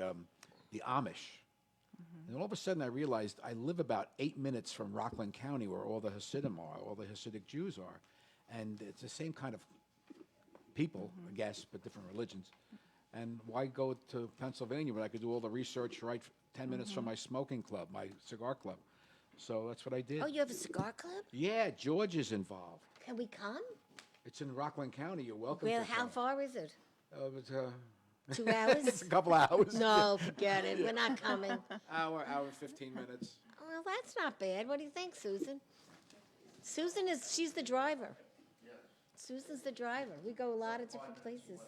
Amish. And all of a sudden, I realized I live about 8 minutes from Rockland County, where all the Hasidim are, all the Hasidic Jews are, and it's the same kind of people, I guess, but different religions. And why go to Pennsylvania when I could do all the research right 10 minutes from my smoking club, my cigar club? So that's what I did. Oh, you have a cigar club? Yeah, George is involved. Can we come? It's in Rockland County. You're welcome. Well, to how come. far is it? It's 2 hours? it's a couple hours. No, forget it. We're not coming. Hour and 15 minutes. Well, that's not bad. What do you think, Susan? She's the driver. Susan's the driver. We go a lot of different places.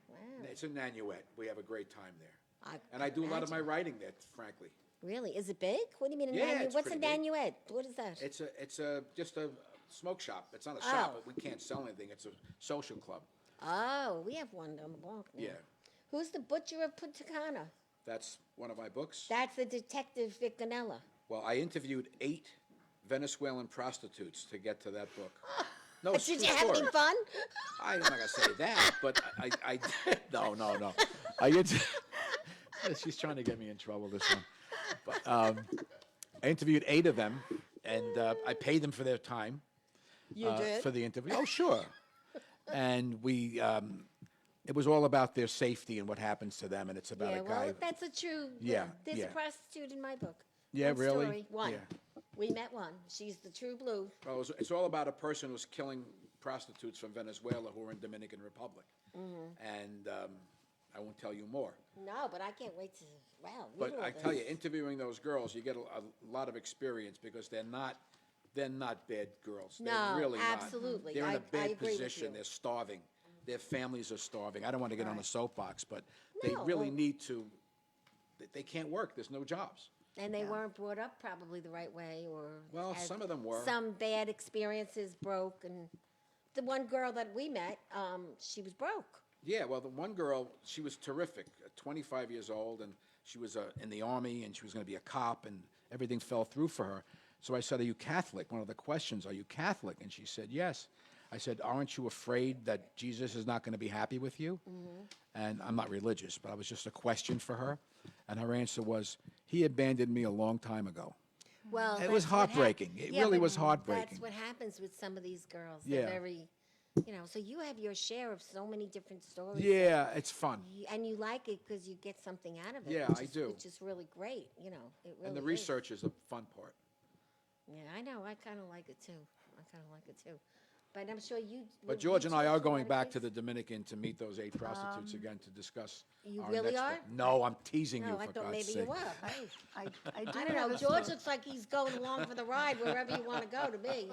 Wow. It's in Nanuet. We have a great time there. I And I do a lot of my imagine. writing there, frankly. Really? Is it big? What do you mean in Yeah, Nanuet? it's What's a pretty big. Nanuet? What is that? It's just a smoke shop. It's not a shop, Oh. but we can't sell anything. It's a social club. Oh, we have one on the block now. Yeah. Who's the butcher of Punta Cana? That's one of my books. That's the detective Vic Ganella. Well, I interviewed 8 Venezuelan prostitutes to get to that book. No, it's a Did true you have any story. fun? I'm not gonna say that, but I did. No. She's trying to get me in trouble, this one. But I interviewed 8 of them, and I paid them for their time You did? for the interview. Oh, sure. And it was all about their safety and what happens to them, and it's about Yeah, a guy. well, that's a true. Yeah, There's yeah. a prostitute in my book. Yeah, One really? Story. One. Yeah. We met one. She's the true blue. Well, it's all about a person who's killing prostitutes from Venezuela who are in Dominican Republic, and I won't tell you more. No, but I can't wait to. Wow. But read all I tell you, this. interviewing those girls, you get a lot of experience because they're not bad girls. No, they're really absolutely. not. They're in I a bad agree with position. you. They're starving. Their families are starving. I don't want to get on a Right. soapbox, but they No, really well- need to. They can't work. There's no jobs. And they weren't brought up probably the right way, or Well, had some of them were. Some bad experiences, broke, and the one girl that we met, she was broke. Yeah, well, the one girl, she was terrific, 25 years old, and she was in the Army, and she was going to be a cop, and everything fell through for her. So I said, "Are you Catholic?" One of the questions, "Are you Catholic?" And she said, "Yes." I said, "Aren't you afraid that Jesus is not going to be happy with you?" And I'm not religious, but it was just a question for her. And her answer was, "He abandoned me a long time ago." Well, It was that's what hap- heartbreaking. It Yeah, really but was heartbreaking. That's what happens with some of these girls. Yeah. They're very, so you have your share of so many different stories. Yeah, it's fun. And you like it because you get something out of it. Yeah, which I is- do. Which is really great, It really And the is. research is the fun part. Yeah, I know. I kind of like it too. But I'm sure you. But you George and I talked are to a lot going of back to kids? the Dominican to meet those 8 prostitutes again to discuss You our really next are? book. No, I'm teasing you, No, for I thought God's maybe sake. you were. Hey. I do I don't have know. a George story. looks like he's going along for the ride wherever you want to go. To me,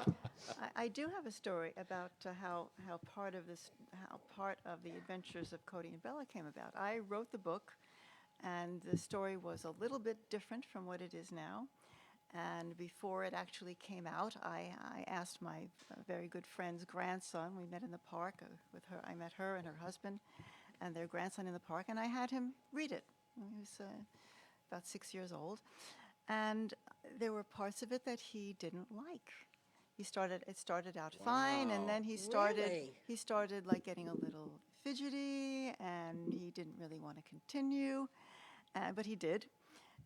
I do have a story about how part of the adventures of Cody and Bella came about. I wrote the book, and the story was a little bit different from what it is now. And before it actually came out, I asked my very good friend's grandson. We met in the park with her. I met her and her husband and their grandson in the park, and I had him read it. He was about 6 years old, and there were parts of it that he didn't like. It started out fine, and then Really? he started like getting a little fidgety, and he didn't really want to continue, but he did.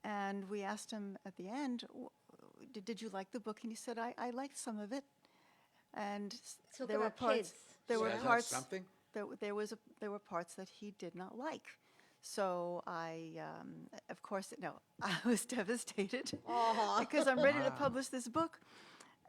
And we asked him at the end, did you like the book? And he said, I liked some of it. And Talk there were about parts. kids. There were Isn't that parts. something? There were parts that he did not like. So of course, no, I was devastated because I'm ready to publish this book.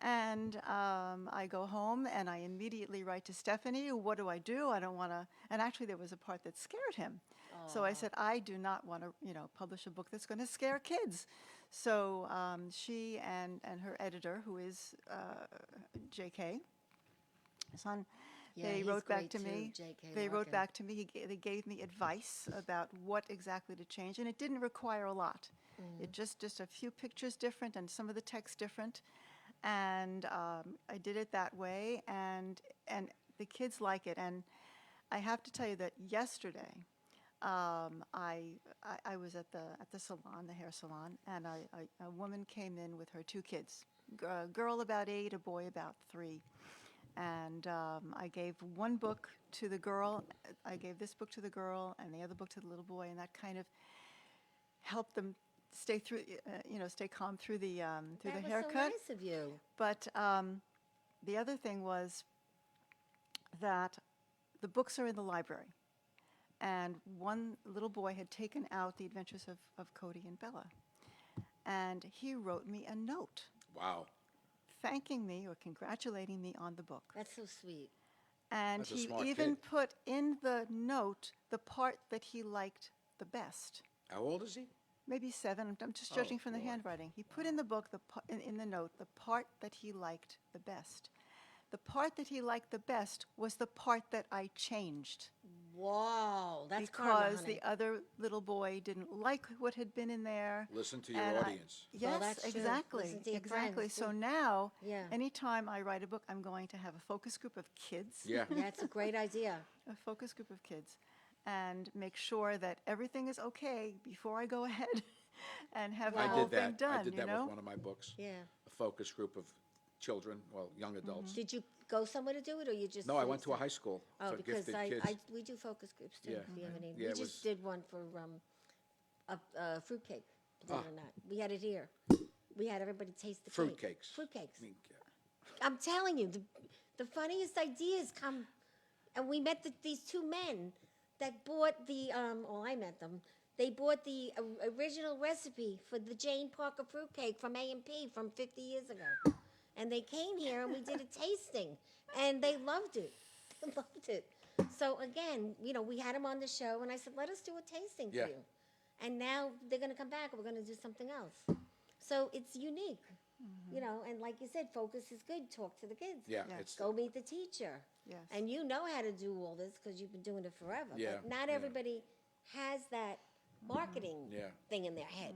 And I go home and I immediately write to Stephanie, what do? I don't want to, and actually there was a part that scared him. So I said, I do not want to, publish a book that's going to scare kids. So she and her editor, who is J.K., son, Yeah, they he's wrote back great to too, me. J.K. They wrote Larkin. back to me. They gave me advice about what exactly to change, and it didn't require a lot. It just a few pictures different and some of the text different, and I did it that way, and the kids like it. And I have to tell you that yesterday, I was at the salon, the hair salon, and a woman came in with her 2 kids, a girl about 8, a boy about 3. And I gave one book to the girl. I gave this book to the girl, and the other book to the little boy, and that kind of helped them stay calm through the that was haircut. so nice of you. But the other thing was that the books are in the library, and one little boy had taken out The Adventures of Cody and Bella, and he wrote me a note Wow. thanking me or congratulating me on the book. That's so sweet. And That's a he smart even kid. put in the note the part that he liked the best. How old is he? Maybe 7. I'm just Oh, judging from the boy. handwriting. He put in the book, in the note, the part that he liked the best. The part that he liked the best was the part that I changed. Wow, that's karma, Because honey. the other little boy didn't like what had been in there. Listen to your and audience. Yes, that's true. exactly. Listen to your Exactly. friends, So too. now, Yeah. anytime I write a book, I'm going to have a focus group of kids. Yeah. That's a great idea. A focus group of kids, and make sure that everything is okay before I go ahead and have the I whole did thing that. done. I did that you know? with one of my books. Yeah. A focus group of children, well, young adults. Did you go somewhere to do it, or you just? No, I went to a high school Oh, for because gifted kids. we do focus groups too. Yeah. If you have any, Yeah, we it just was- did one for a fruitcake. Believe it or not, we had it here. We had everybody taste the Fruit cake. cakes. Fruitcakes. I mean, I'm telling you, the funniest ideas come, and we met these two men that bought the. Well, I met them. They bought the original recipe for the Jane Parker fruitcake from A&P from 50 years ago, and they came here and we did a tasting, and they loved it. They loved it. So again, we had them on the show, and I said, let us do a tasting Yeah. for you. And now they're going to come back, and we're going to do something else. So it's unique, and like you said, focus is good. Talk to the kids. Yeah, Yes. it's, Go meet the teacher. Yes. And you know how to do all this because you've been doing it forever. Yeah, But not yeah. everybody has that marketing Yeah. thing in their head.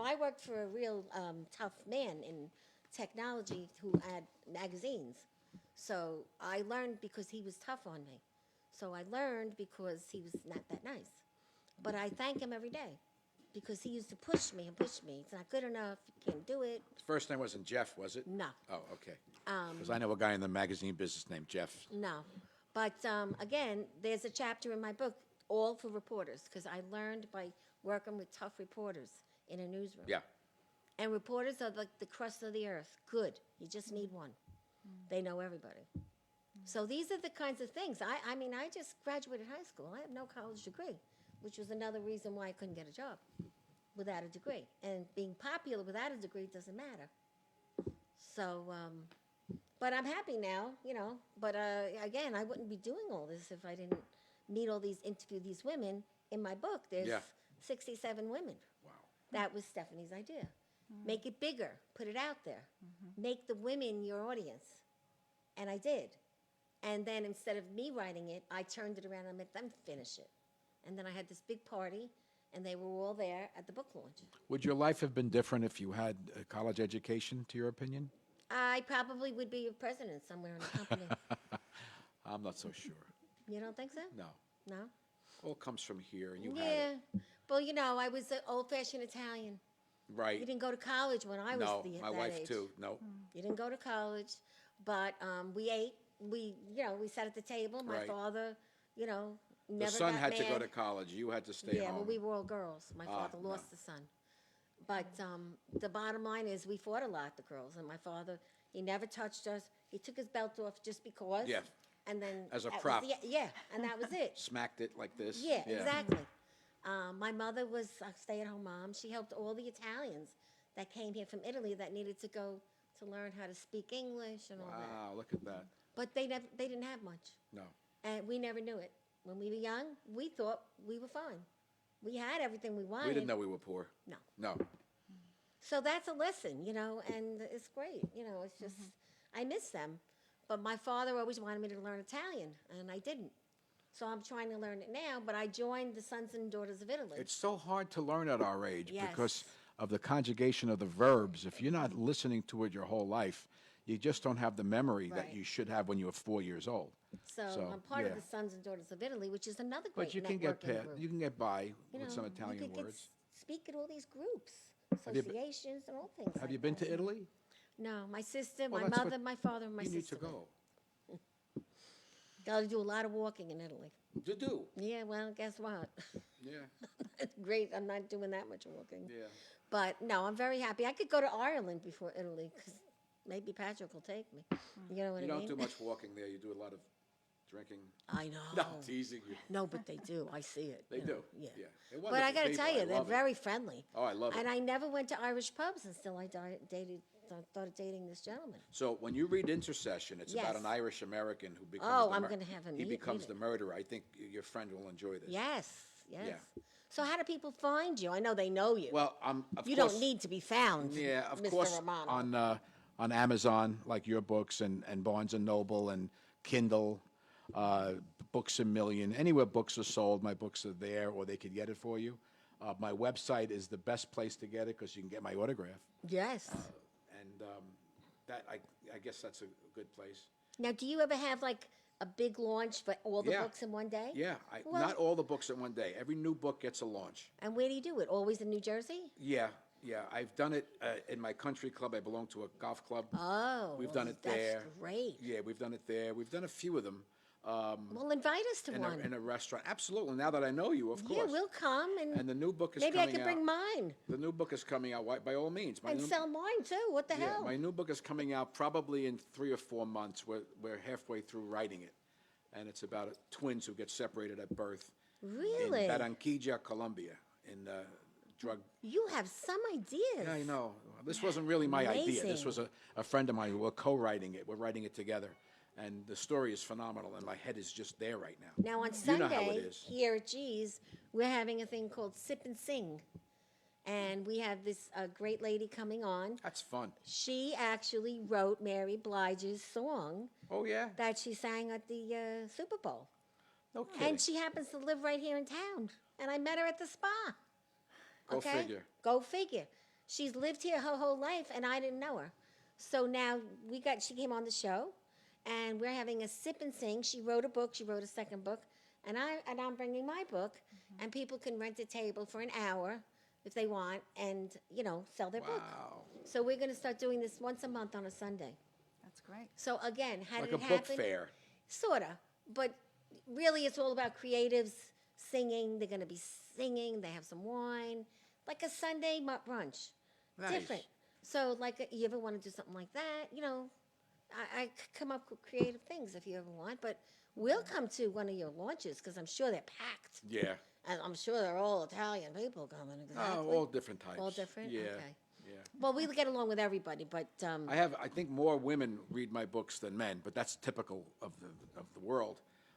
I worked for a real tough man in technology who had magazines. So I learned because he was tough on me. So I learned because he was not that nice. But I thank him every day because he used to push me and push me. It's not good enough. You can't do it. first name wasn't Jeff, was it? No. Oh, okay. Because I know a guy in the magazine business named Jeff. No. But again, there's a chapter in my book, all for reporters, because I learned by working with tough reporters in a newsroom. Yeah. And reporters are like the crust of the earth. Good. You just need one. They know everybody. So these are the kinds of things. I mean, I just graduated high school. I have no college degree, which was another reason why I couldn't get a job without a degree. And being popular without a degree doesn't matter. So, but I'm happy now, But again, I wouldn't be doing all this if I didn't meet all these, interview these women. In my book, there's Yeah. 67 women. Wow. That was Stephanie's idea. Make it bigger, put it out there. Make the women your audience. And I did. And then instead of me writing it, I turned it around and let them finish it. And then I had this big party, and they were all there at the book launch. Would your life have been different if you had a college education, to your opinion? I probably would be a president somewhere in a company. I'm not so sure. You don't think so? No. No? All comes from here, and you had Yeah. it. Well, I was an old-fashioned Italian. Right. You didn't go to college when I was No, that my wife age. too. No. You didn't go to college, but we ate. We sat at the table. My Right. father, never The son got had to go mad. to college. You had to stay Yeah, home. well, we were all girls. My father no. lost the son. But the bottom line is we fought a lot, the girls. And my father, he never touched us. He took his belt off just because. Yeah. And then. As a that was prop. yeah, and that was it. Smacked it like this. Yeah, exactly. My mother was a stay-at-home mom. She helped all the Italians that came here from Italy that needed to go to learn how to speak English and all that. Wow, look at that. But they didn't have much. No. And we never knew it. When we were young, we thought we were fine. We had everything we wanted. We didn't know we were poor. No. No. So that's a lesson, and it's great. It's just, I miss them. But my father always wanted me to learn Italian, and I didn't. So I'm trying to learn it now, but I joined the Sons and Daughters of Italy. It's so hard to learn at our age Yes. because of the conjugation of the verbs. If you're not listening to it your whole life, you just don't have the memory that Right. you should have when you were 4 years old. So So, I'm part yeah. of the Sons and Daughters of Italy, which is another great But you can get networking group. you can get by You with some know, Italian you could words. speak at all these groups, Have you been- associations, and all things. Have like you been that. to Italy? No, my sister, Well, my that's mother, what my father, and my you need sister. to go. Got to do a lot of walking in Italy. You do. Yeah, well, guess what? Yeah. Great, I'm not doing that much walking. Yeah. But no, I'm very happy. I could go to Ireland before Italy because maybe Patrick will take me. You know what You I don't mean? do much walking there. You do a lot of drinking. I know. No, teasing you. No, but they do. I see it. They you know, do. Yeah. Yeah. They're But I wonderful got to people. tell you, I they're love it. very friendly. Oh, I love it. And I never went to Irish pubs until I started dating this gentleman. So when you read Intercession, it's about Yes. an Irish American who becomes. Oh, the I'm mur- gonna have him He read becomes it. the murderer. I think your friend will enjoy this. Yes, yes. Yeah. So how do people find you? I know they know you. Well, of you course. don't need to be found. Yeah, of Mr. course. Romano. On Amazon, like your books, and Barnes and Noble, and Kindle, Books a Million. Anywhere books are sold, my books are there, or they could get it for you. My website is the best place to get it because you can get my autograph, Yes. and that I guess that's a good place. Now, do you ever have like a big launch for all the Yeah. books in one day? Yeah, Well- not all the books in one day. Every new book gets a launch. And where do you do it? Always in New Jersey? Yeah, Yeah, I've done it in my country club. I belong to a golf club. Oh, We've done it that's there. great. Yeah, we've done it there. We've done a few of them Well, invite us to one. in a restaurant. Absolutely. Now that I know you, of course. Yeah, we'll come, and And the new book is maybe I coming could bring out. mine The new book is coming out by all means. and sell mine too. What the Yeah, hell? my new book is coming out probably in 3 or 4 months. We're halfway through writing it, and it's about twins who get separated at birth Really? in Barranquilla, Colombia, in drug. You have some ideas. Yeah, I know. This wasn't really my idea. This Amazing. was a friend of mine. We're co-writing it. We're writing it together, and the story is phenomenal. And my head is just there right now. Now on You know Sunday how it is. here at G's, we're having a thing called Sip and Sing, and we have this great lady coming on. That's fun. She actually wrote Mary Blige's song Oh yeah. that she sang at the Super Bowl, No kidding. and she happens to live right here in town. And I met her at the spa. Go figure. Go figure. She's lived here her whole life, and I didn't know her. So now she came on the show, and we're having a sip and sing. She wrote a book. She wrote a second book, and I'm bringing my book, and people can rent a table for an hour if they want, and sell their book. Wow. So we're going to start doing this once a month on a Sunday. That's great. So again, how Like did a it book happen? fair. Sorta, but really, it's all about creatives singing. They're going to be singing. They have some wine, like a Sunday brunch. Nice. Different. So, like, you ever want to do something like that? I come up with creative things if you ever want. But we'll come to one of your launches because I'm sure they're packed, Yeah. and I'm sure they're all Italian people coming. Exactly. Oh, all different types. All different? Yeah. Okay. Yeah. Well, we get along with everybody, but I think more women read my books than men, but that's typical of the world.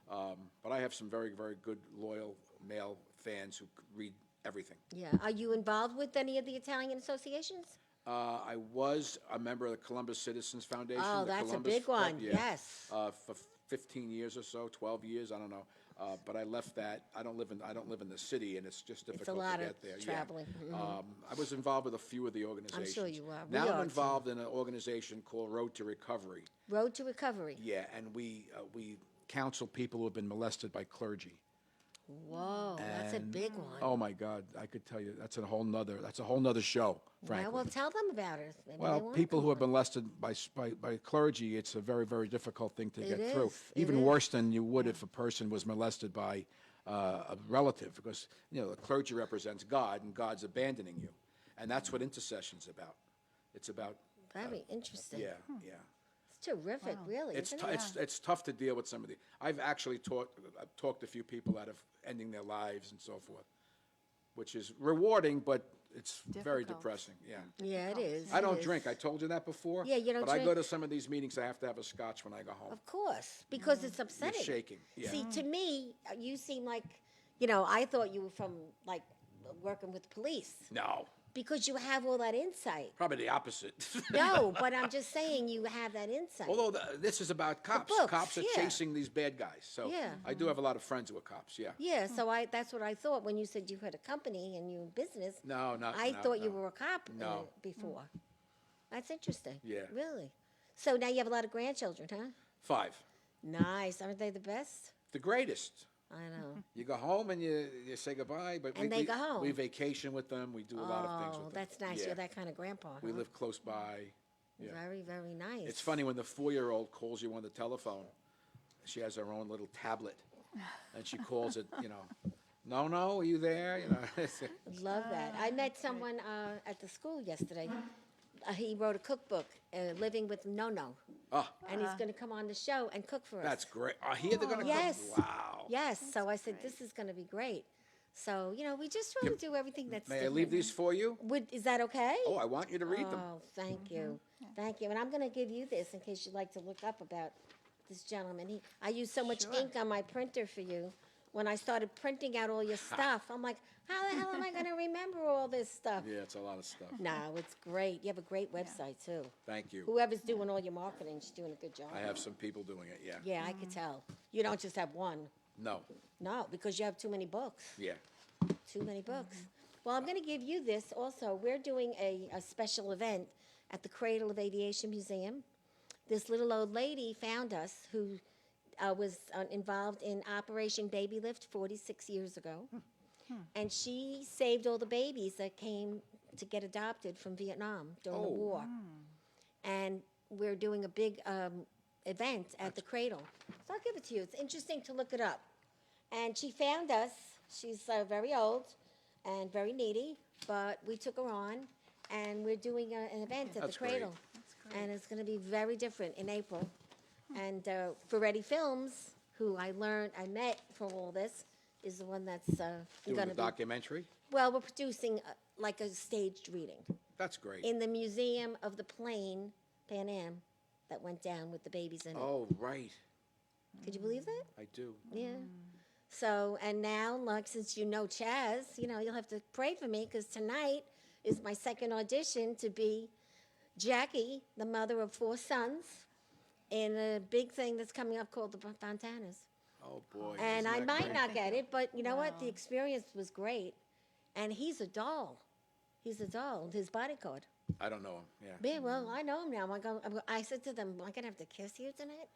But I have some very, very good, loyal male fans who read everything. yeah. Are you involved with any of the Italian associations? I was a member of the Columbus Citizens Foundation. Oh, the that's a Columbus big Club, one. yeah. Yes. For 15 years or so, 12 years, I don't know. But I left that. I don't live in the city, and it's just difficult lot to of get there. traveling. Yeah. I was involved with a few of the organizations. sure you are. We Now are, I'm too. involved in an organization called Road to Recovery. Road to Recovery. Yeah, and we counsel people who have been molested by clergy. Whoa, that's a And- big one. Oh my God, I could tell you that's a whole nother show, frankly. Well, tell them about it. Maybe they Well, wanna people come who have on. been molested by clergy, it's a very, very difficult thing to It get through. is, it Even is. worse than you would if a person was molested by a relative, because the clergy represents God, and God's abandoning you, and that's what intercession's about. It's about Very interesting. yeah, yeah. It's terrific, really, It's isn't t- it? it's tough to deal with some of the. I've actually talked to a few people out of ending their lives and so forth, which is rewarding, but it's very Difficult. depressing. Yeah. Yeah, it is. I it don't is. drink. I told you that before. Yeah, you don't But I go drink. to some of these meetings. I have to have a scotch when I go home. Of course, because it's upsetting. shaking, yeah. See, to me, you seem like, I thought you were from, like, working with police No, because you have all that insight. probably the opposite. No, but I'm just saying you have that insight. Although this is about cops. books, Cops are yeah. chasing these bad guys. So Yeah. I do have a lot of friends who are cops. Yeah. Yeah, so that's what I thought when you said you had a company and you in business. No, not. I no, thought you no. were a cop No. before. That's interesting. Yeah. Really? So now you have a lot of grandchildren, huh? 5. Nice. Aren't they the best? The greatest. I know. You go home and you say goodbye, but And they go home. We vacation with them. We do a lot of things Oh, with them. that's nice. Yeah. You're that kind of grandpa. We huh? live close by. Yeah. Very, very nice. It's funny when the 4-year-old calls you on the telephone. She has her own little tablet, and she calls it. No, are you there? Love that. I met someone at the school yesterday. He wrote a cookbook, Living with No. Oh, And he's going to come on the show and cook for us. that's great. Here they're gonna Yes. cook. Wow. Yes. So I said, this is going to be great. So, we just want to do everything that's May I different. leave these for you? Is that okay? Oh, I want you to read them. Oh, thank you. Thank you. And I'm going to give you this in case you'd like to look up about this gentleman. I used so much ink on my printer for you. When I started printing out all your stuff, I'm like, how the hell am I going to remember all this stuff? Yeah, it's a lot of stuff. No, it's great. You have a great website, too. Thank you. Whoever's doing all your marketing, she's doing a good job. I have some people doing it. Yeah. Yeah, I could tell. You don't just have one. No. No, because you have too many books. Yeah. Too many books. Well, I'm going to give you this also. We're doing a special event at the Cradle of Aviation Museum. This little old lady found us who was involved in Operation Baby Lift 46 years ago. And she saved all the babies that came to get adopted from Vietnam during the Oh. war. And we're doing a big event at the Cradle. So I'll give it to you. It's interesting to look it up. And she found us. She's very old and very needy, but we took her on, and we're doing an event at That's the great. Cradle. And it's going to be very different in April. And Ferretti Films, who I met for all this, is the one that's Doing going a to be. documentary? Well, we're producing like a staged reading That's great. in the museum of the plane, Pan Am, that went down with the babies in it. Oh, right. Could you believe that? I do. Yeah. So, and now, like, since you know Chaz, you'll have to pray for me, because tonight is my second audition to be Jackie, the mother of 4 sons, in a big thing that's coming up called the Fontanas. Oh, boy. And isn't I that might great? not get it, but you know what? The Wow. experience was great. And he's a doll. He's a doll, his bodyguard. I don't know him, yeah. Yeah, well, I know him now. I said to them, am I going to have to kiss you tonight?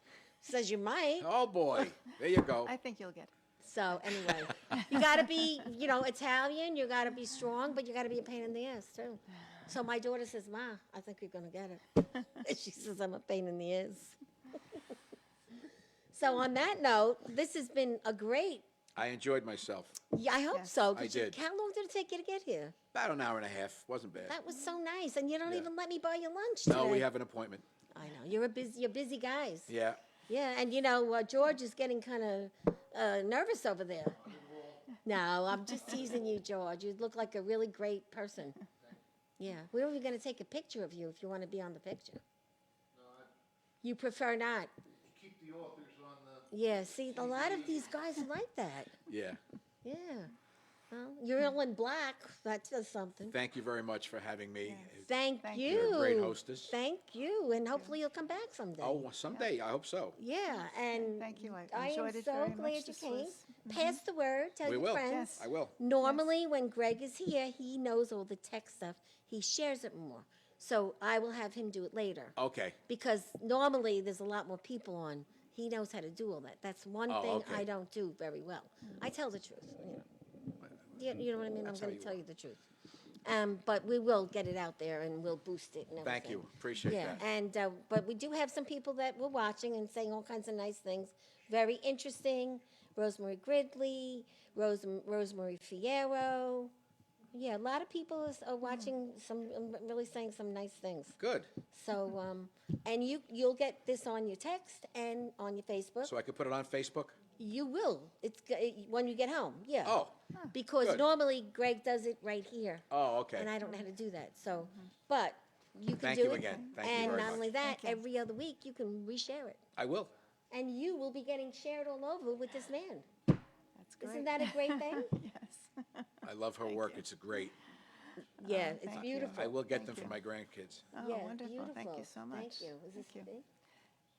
She says, you might. Oh, boy. There you go. I think you'll get it. So anyway, you got to be, Italian. You got to be strong, but you got to be a pain in the ass, too. So my daughter says, Ma, I think you're going to get it. And she says, I'm a pain in the ass. So on that note, this has been a great, I enjoyed myself. yeah, I hope Yes, so. I did. How long did it take you to get here? About an hour and a half. Wasn't bad. That was so nice. And you don't Yeah. even let me buy you lunch No, today. we have an appointment. I know. You're busy guys. Yeah. Yeah, and George is getting kind of nervous over there. No, I'm just teasing you, George. You look like a really great person. Yeah, we're even going to take a picture of you if you want to be on the picture. You prefer not? Keep the authors on the. Yeah, see, a lot of these guys are like that. Yeah. Yeah. Well, you're all in black. That does something. Thank you very much for having me. Thank Thank you. you. You're a great hostess. Thank you, and hopefully you'll come back someday. Oh, someday. I hope so. Yeah, and Thank you. I I am enjoyed it so very much. glad you This came. was- Pass the word. Tell We your will. friends. Yes. I will. Normally, when Gregg is here, he knows all the tech stuff. He shares it more. So I will have him do it later. Okay. Because normally there's a lot more people on. He knows how to do all that. That's one Oh, thing okay. I don't do very well. I tell the truth. You know what I mean? That's I'm how going you to tell are. you the truth. But we will get it out there and we'll boost it and everything. Thank you. Appreciate Yeah, that. and but we do have some people that were watching and saying all kinds of nice things. Very interesting. Rosemary Gridley, Rosemary Fierro. Yeah, a lot of people are watching really saying some nice things. Good. So, and you'll get this on your text and on your Facebook. So I could put it on Facebook? You will. When you get home. Yeah. Oh. Because good. normally Gregg does it right here. Oh, okay. And I don't know how to do that. So, but you can Thank do you it. again. Thank you and very not much. only that, Thank you. every other week you can reshare it. I will. And you will be getting shared all over with this man. That's great. Isn't that a great thing? Yes. I love her work. It's great. Yeah, it's thank you. beautiful. I will get Thank them for you. my grandkids. Oh, Yeah, wonderful. beautiful. Thank you so much. Thank you. Is this Thank you. big?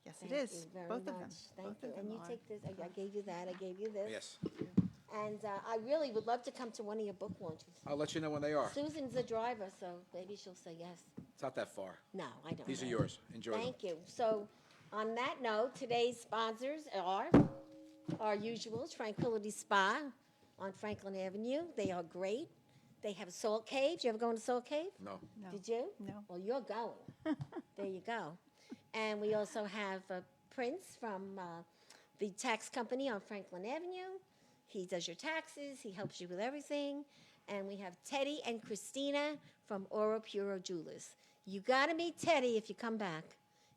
Yes, Thank it is. you very Both of them. much. Thank Both you. of And them you are. take this. I gave you that. I gave you this. Yes. And I really would love to come to one of your book launches. I'll let you know when they are. Susan's a driver, so maybe she'll say yes. It's not that far. No, I don't. These are know. yours. Enjoy them. Thank you. So, on that note, today's sponsors are our usual Tranquility Spa on Franklin Avenue. They are great. They have a salt cave. Did you ever go into Salt Cave? No. No. Did you? No. Well, you're going. There you go. And we also have Prince from the tax company on Franklin Avenue. He does your taxes. He helps you with everything. And we have Teddy and Christina from PURO Jewelers. You got to meet Teddy if you come back.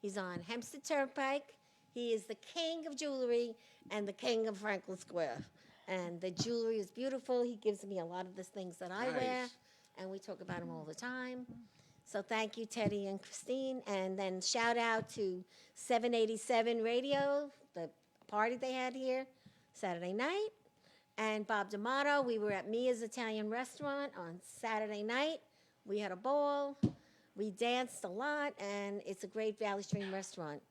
He's on Hempstead Turnpike. He is the king of jewelry and the king of Franklin Square. And the jewelry is beautiful. He gives me a lot of the things that I wear, Nice. and we talk about him all the time. So thank you, Teddy and Christine. And then shout out to 787 Radio, the party they had here Saturday night. And Bob D'Amato, we were at Mia's Italian Restaurant on Saturday night. We had a ball. We danced a lot, and it's a great Valley Stream restaurant,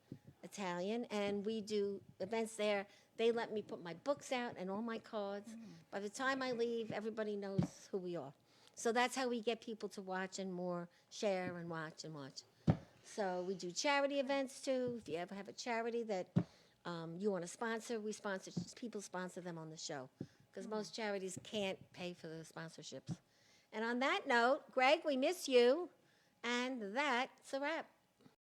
Italian. And we do events there. They let me put my books out and all my cards. By the time I leave, everybody knows who we are. So that's how we get people to watch and more share and watch and watch. So we do charity events too. If you ever have a charity that you want to sponsor, people sponsor them on the show because most charities can't pay for the sponsorships. And on that note, Gregg, we miss you. And that's a wrap.